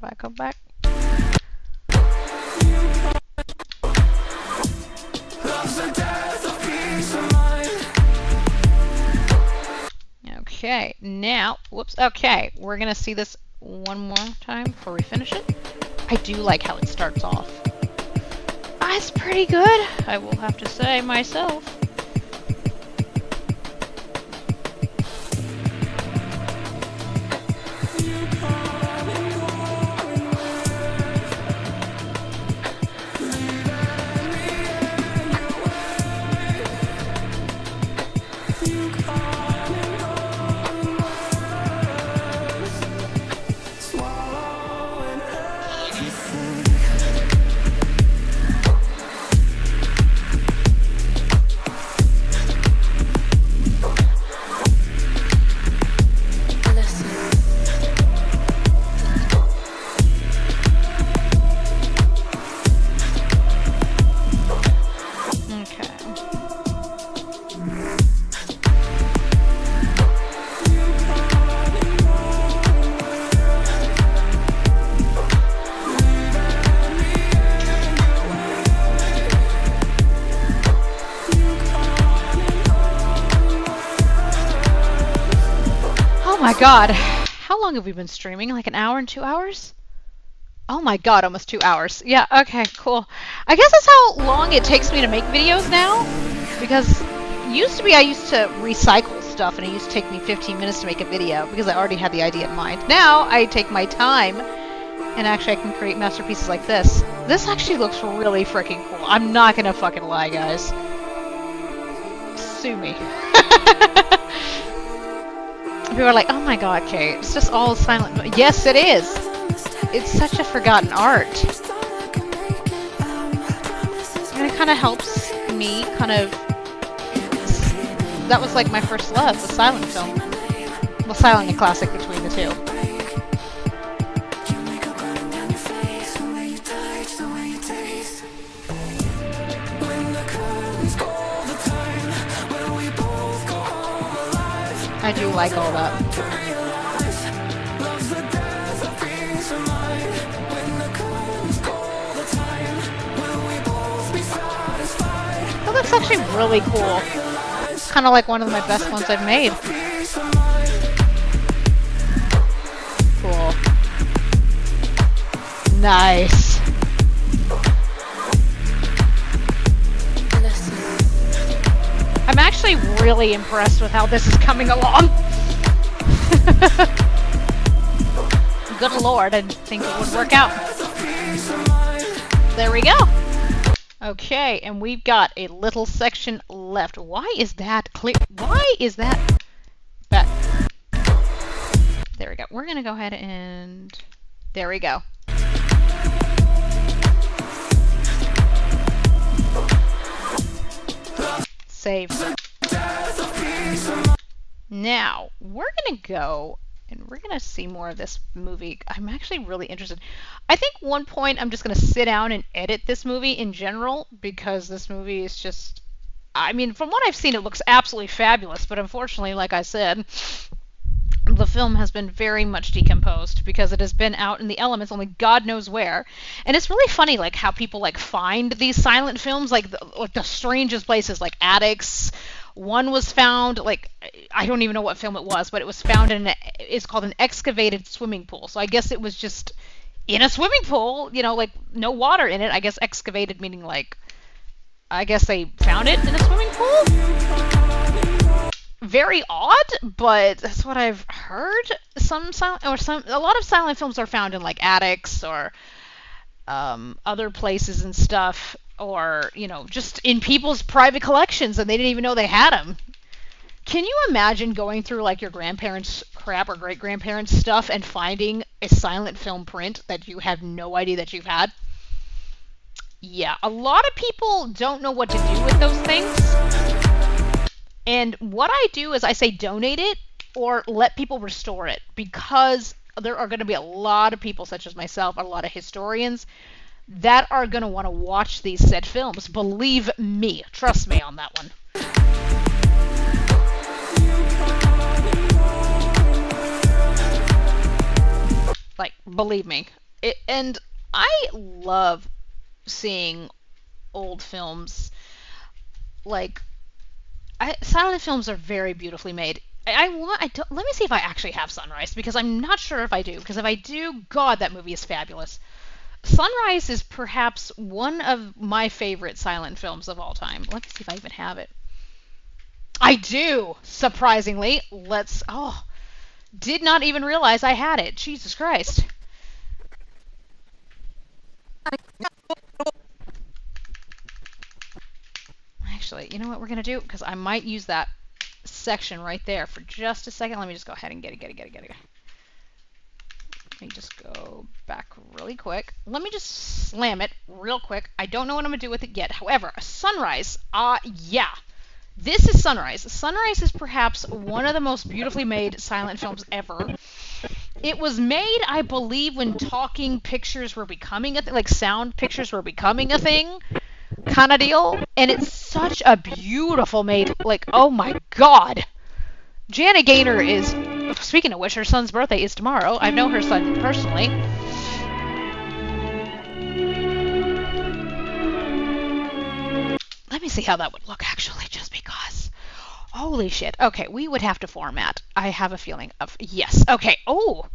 Okay, now, whoops, okay, we're gonna see this one more time before we finish it. I do like how it starts off. It's pretty good, I will have to say myself. Oh my god, how long have we been streaming? Like an hour and 2 hours? Oh my god, almost 2 hours. Yeah, okay, cool. I guess that's how long it takes me to make videos now. Because I used to recycle stuff and it used to take me 15 minutes to make a video because I already had the idea in mind. Now I take my time and actually I can create masterpieces like this. This actually looks really freaking cool. I'm not gonna fucking lie, guys. Sue me. People are like, oh my god, Kate, it's just all silent. Yes, it is. It's such a forgotten art. And it kind of helps me that was like my first love, the silent film. Well, silent and classic between the two. I do like all that. It's actually really cool. It's kind of like one of my best ones I've made. Cool. Nice. I'm actually really impressed with how this is coming along. Good lord, I didn't think it would work out. There we go. Okay, and we've got a little section left. Why is that clear? Why is that back? There we go. We're gonna go ahead and there we go. Save. Now, we're gonna go and we're gonna see more of this movie. I'm actually really interested. I think one point I'm just gonna sit down and edit this movie in general because this movie is just, I mean, from what I've seen, it looks absolutely fabulous, but unfortunately, like I said, the film has been very much decomposed because it has been out in the elements only God knows where. And it's really funny like how people like find these silent films like the strangest places, like attics. One was found, like, I don't even know what film it was, but it was found in it's called an excavated swimming pool. So I guess it was just in a swimming pool, you know, like no water in it. I guess excavated meaning like, I guess they found it in a swimming pool. Very odd, but that's what I've heard. A lot of silent films are found in like attics or other places and stuff, or you know, just in people's private collections, and they didn't even know they had them. Can you imagine going through like your grandparents' crap or great grandparents' stuff and finding a silent film print that you have no idea that you've had? Yeah, a lot of people don't know what to do with those things. And what I do is I say donate it or let people restore it, because there are going to be a lot of people such as myself, a lot of historians, that are going to want to watch these said films. Believe me. Trust me on that one. Like, believe me. And I love seeing old films. Like, silent films are very beautifully made. Let me see if I actually have Sunrise, because I'm not sure if I do. Because if I do, God, that movie is fabulous. Sunrise is perhaps one of my favorite silent films of all time. Let me see if I even have it. I do, surprisingly. Did not even realize I had it. Jesus Christ. Actually, you know what we're going to do? Because I might use that section right there for just a second. Let me just go ahead and get it. Let me just go back really quick. Let me just slam it real quick. I don't know what I'm going to do with it yet. However, Sunrise, yeah. This is Sunrise. Sunrise is perhaps one of the most beautifully made silent films ever. It was made, I believe, when talking pictures were becoming a thing, like sound pictures were becoming a thing. Kind of deal, and it's such a beautiful made, like, oh my god. Janet Gaynor is, speaking of which, her son's birthday is tomorrow. I know her son personally. Let me see how that would look, actually, just because. Holy shit. Okay, we would have to format. I have a feeling of, yes. Okay, oh,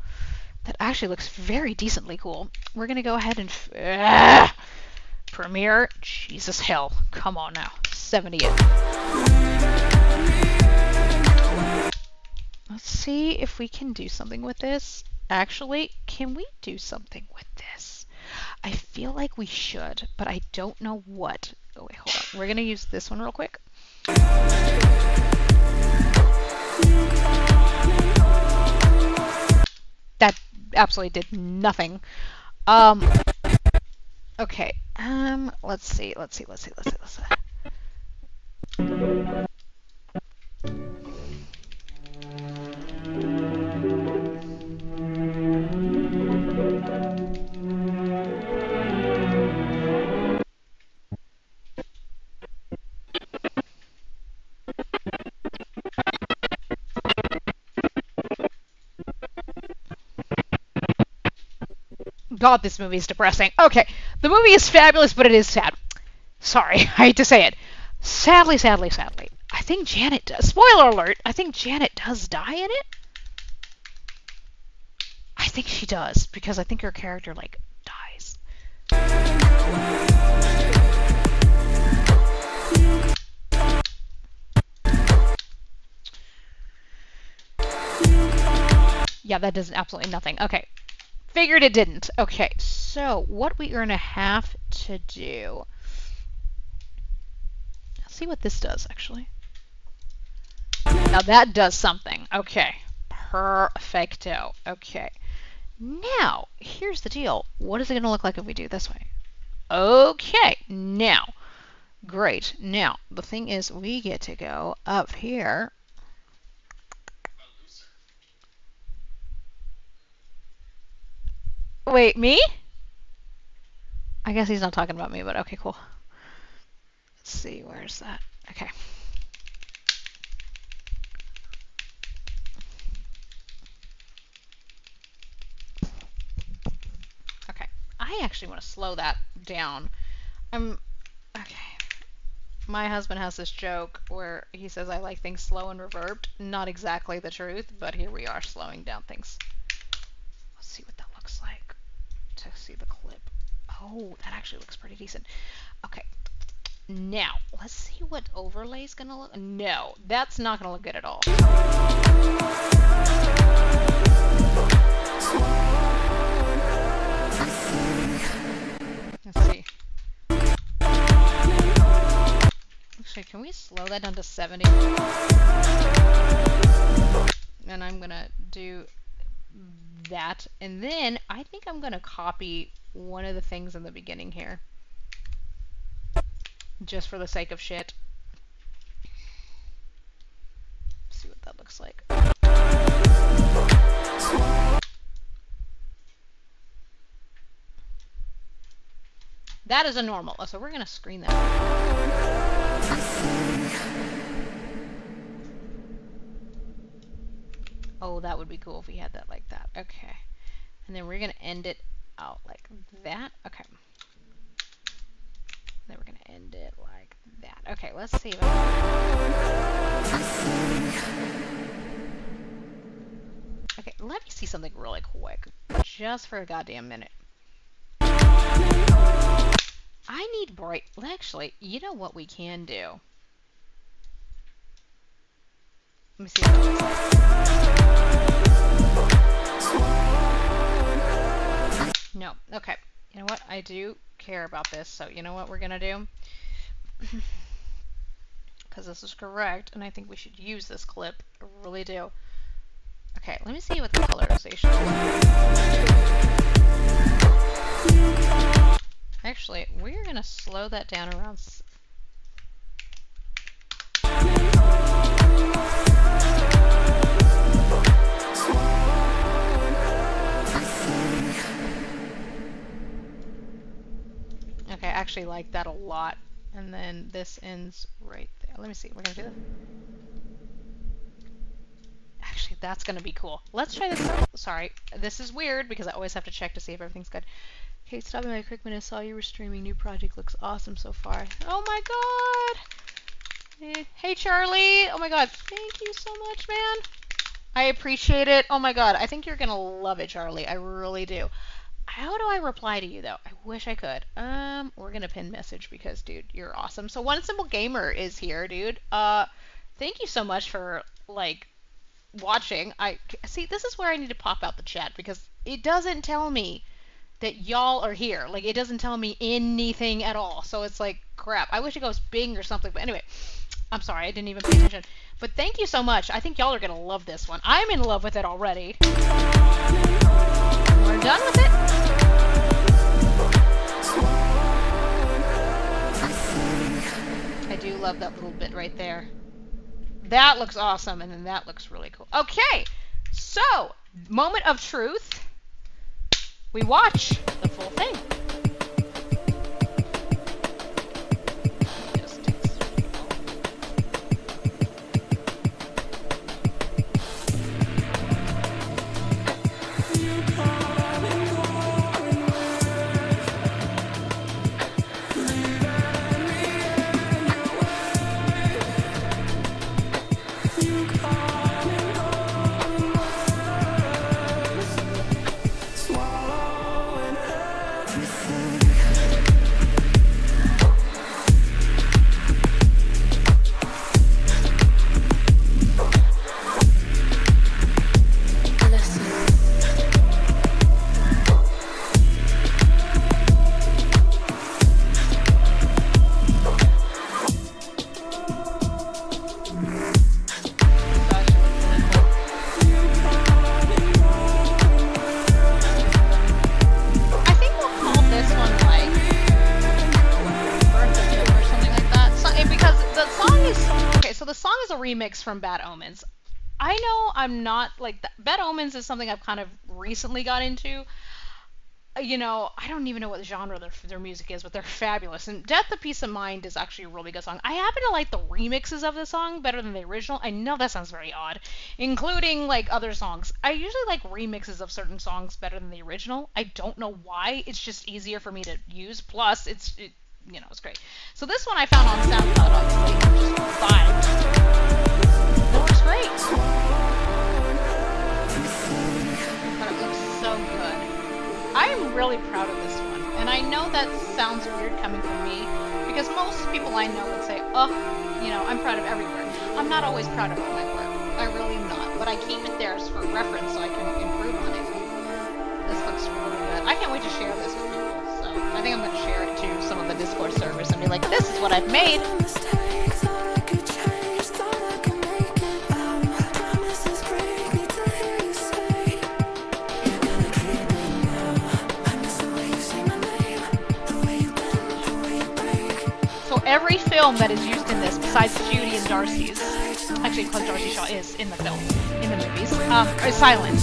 that actually looks very decently cool. We're gonna go ahead and, Premiere, Jesus hell, come on now, 78. Let's see if we can do something with this. Actually, can we do something with this? I feel like we should, but I don't know what. Oh wait, hold on. We're gonna use this one real quick. That absolutely did nothing. Okay, let's see. God, this movie is depressing. Okay, the movie is fabulous, but it is sad. Sorry, I hate to say it. Sadly, sadly, sadly, I think Janet does. Spoiler alert, I think Janet does die in it. I think she does, because I think her character, like, dies. Yeah, that does absolutely nothing. Okay. Figured it didn't. Okay, so what we are going to have to do... Let's see what this does, actually. Now that does something. Okay. Perfecto. Okay. Now, here's the deal. What is it going to look like if we do it this way? Okay. Now. Great. Now, the thing is, we get to go up here. Wait, me? I guess he's not talking about me, but okay, cool. Let's see, where's that? Okay. Okay. I actually want to slow that down. Okay. My husband has this joke where he says I like things slow and reverbed. Not exactly the truth, but here we are slowing down things. Let's see what that looks like to see the clip. Oh, that actually looks pretty decent. Okay. Now, let's see what overlay is going to look. No, that's not going to look good at all. Let's see. Actually, can we slow that down to 70? And I'm going to do that. And then I think I'm going to copy one of the things in the beginning here. Just for the sake of shit. See what that looks like. That is a normal. So we're going to screen that. Oh, that would be cool if we had that like that. Okay. And then we're going to end it out like that. Okay. Then we're going to end it like that. Okay, let's see. Okay, let me see something really quick. Just for a goddamn minute. I need bright... Actually, you know what we can do? Let me see what that looks like. No. Okay. You know what? I do care about this, so you know what we're gonna do? Because this is correct, and I think we should use this clip. I really do. Okay, let me see what the colorization is. Actually, we're gonna slow that down around... Okay, I actually like that a lot. And then this ends right there. Let me see. We're going to do that. Actually, that's going to be cool. Let's try this out. Sorry. This is weird because I always have to check to see if everything's good. Okay, stopping by a quick minute. Saw you were streaming. New project looks awesome so far. Oh my god! Hey, Charlie! Oh my god. Thank you so much, man. I appreciate it. Oh my god. I think you're going to love it, Charlie. I really do. How do I reply to you, though? I wish I could. We're gonna pin message because, dude, you're awesome. So One Simple Gamer is here, dude. Thank you so much for, like, watching. See, this is where I need to pop out the chat because it doesn't tell me that y'all are here. Like, it doesn't tell me anything at all. So it's like, crap. I wish it goes Bing or something. But anyway, I'm sorry. I didn't even pay attention. But thank you so much. I think y'all are gonna love this one. I'm in love with it already. We're done with it. I do love that little bit right there. That looks awesome, and then that looks really cool. Okay, so, moment of truth. We watch the full thing. the song is a remix from Bad Omens. I know I'm not like Bad Omens is something I've kind of recently got into. I don't even know what genre their music is, but they're fabulous. And Death of Peace of Mind is actually a really good song. I happen to like the remixes of the song better than the original. I know that sounds very odd, including like other songs. I usually like remixes of certain songs better than the original. I don't know why. It's just easier for me to use. Plus, it's great. So this one I found on SoundCloud, obviously, just vibes. It works great. But it looks so good. I am really proud of this one, and I know that sounds weird coming from me, because most people I know would say, oh, I'm proud of every work. I'm not always proud of all my work. I really am not, but I keep it there for reference so I can improve on it. This looks really good. I can't wait to share this with people, so I think I'm going to share it to some of the Discord servers and be like, this is what I've made. Every film that is used in this, besides Judy and Darcy's, actually because Darcy Shaw is in the film, in the movies, is silent.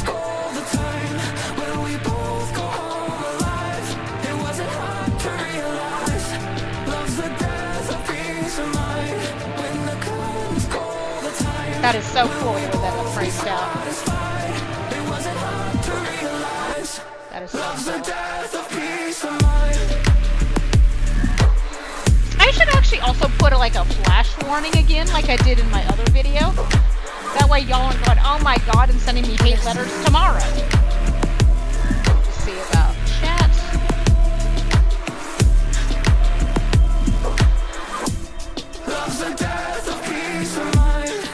That is so cool the way that it's phrased out. That is so cool. I should actually also put a flash warning again, like I did in my other video. That way y'all aren't going, oh my god, and sending me hate letters tomorrow. Let's see about chat. Love's the death of peace of mind.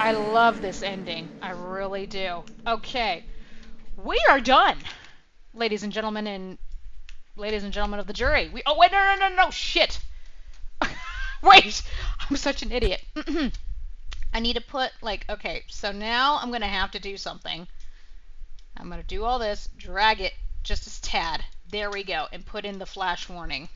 I love this ending. I really do. Okay. We are done. Ladies and gentlemen of the jury. Oh, wait, no, shit. Wait. I'm such an idiot. I need to put, okay, so now I'm going to have to do something. I'm going to do all this, drag it just a tad. There we go. And put in the flash warning.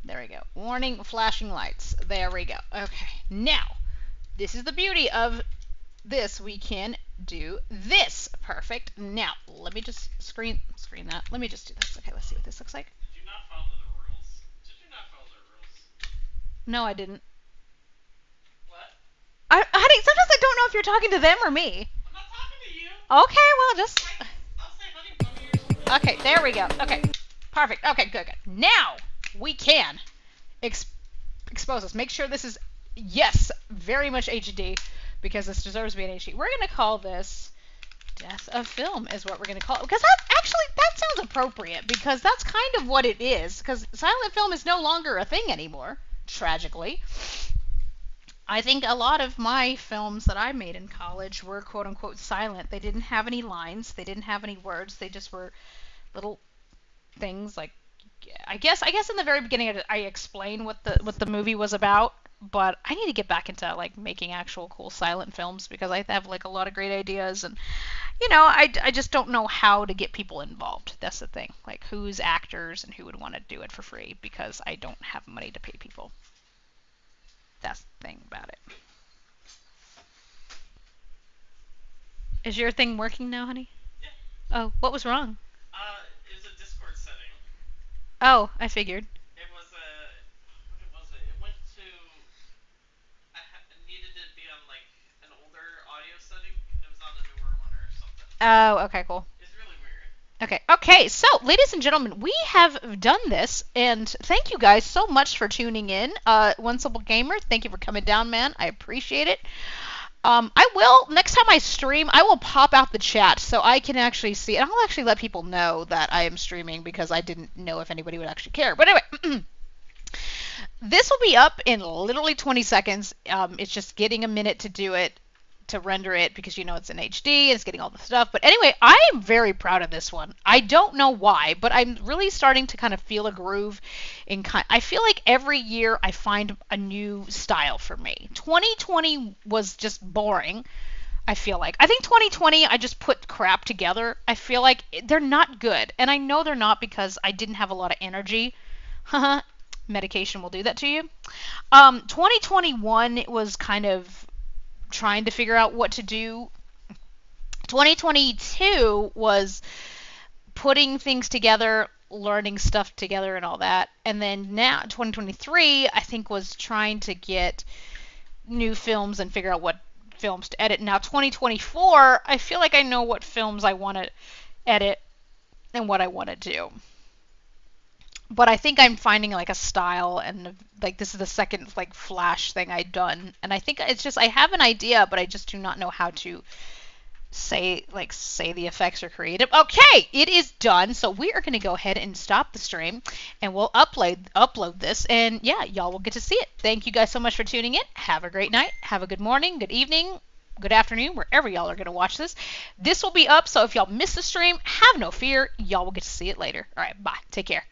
There we go. Warning, flashing lights. There we go. Okay. Now, this is the beauty of this. We can do this. Perfect. Now, let me just screen that. Let me just do this. Okay, let's see what this looks like. Did you not follow the rules? No, I didn't. What? Honey, sometimes I don't know if you're talking to them or me. I'm not talking to you. Okay, well, just... I'll say honey bunny or something. Okay, there we go. Okay, perfect. Okay, good. Now, we can expose this. Make sure this is, yes, very much HD, because this deserves to be an HD. We're going to call this Death of Film is what we're going to call it. Because that sounds appropriate, because that's kind of what it is. Because silent film is no longer a thing anymore, tragically. I think a lot of my films that I made in college were quote-unquote silent. They didn't have any lines. They didn't have any words. They just were little things like, I guess in the very beginning I explained what the movie was about, but I need to get back into making actual cool silent films, because I have a lot of great ideas, and I just don't know how to get people involved. That's the thing. Who's actors and who would want to do it for free, because I don't have money to pay people. That's the thing about it. Is your thing working now, honey? Yeah. Oh, what was wrong? It was a Discord setting. Oh, I figured. It was what was it? It went to, needed to be on an older audio setting. It was on a newer one or something. Oh, okay, cool. It's really weird. Okay, so, ladies and gentlemen, we have done this, and thank you guys so much for tuning in. One Simple Gamer, thank you for coming down, man. I appreciate it. I will, next time I stream, I will pop out the chat so I can actually see, and I'll actually let people know that I am streaming, because I didn't know if anybody would actually care. But anyway, This will be up in literally 20 seconds. It's just getting a minute to do it, to render it, because it's in HD, it's getting all the stuff. But anyway, I am very proud of this one. I don't know why, but I'm really starting to kind of feel a groove I feel like every year I find a new style for me. 2020 was just boring. I feel like. I think 2020 I just put crap together. I feel like they're not good. And I know they're not because I didn't have a lot of energy. Medication will do that to you. 2021 was kind of trying to figure out what to do. 2022 was putting things together, learning stuff together and all that. And then now 2023 I think was trying to get new films and figure out what films to edit. Now 2024 I feel like I know what films I want to edit and what I want to do. But I think I'm finding like a style, and like this is the second like flash thing I've done, and I think it's just I have an idea, but I just do not know how to say the effects or create it. Okay, it is done. So we are going to go ahead and stop the stream, and we'll upload this, and yeah, y'all will get to see it. Thank you guys so much for tuning in. Have a great night. Have a good morning, good evening, good afternoon, wherever y'all are going to watch this. This will be up, so if y'all miss the stream, have no fear. Y'all will get to see it later. All right, bye. Take care.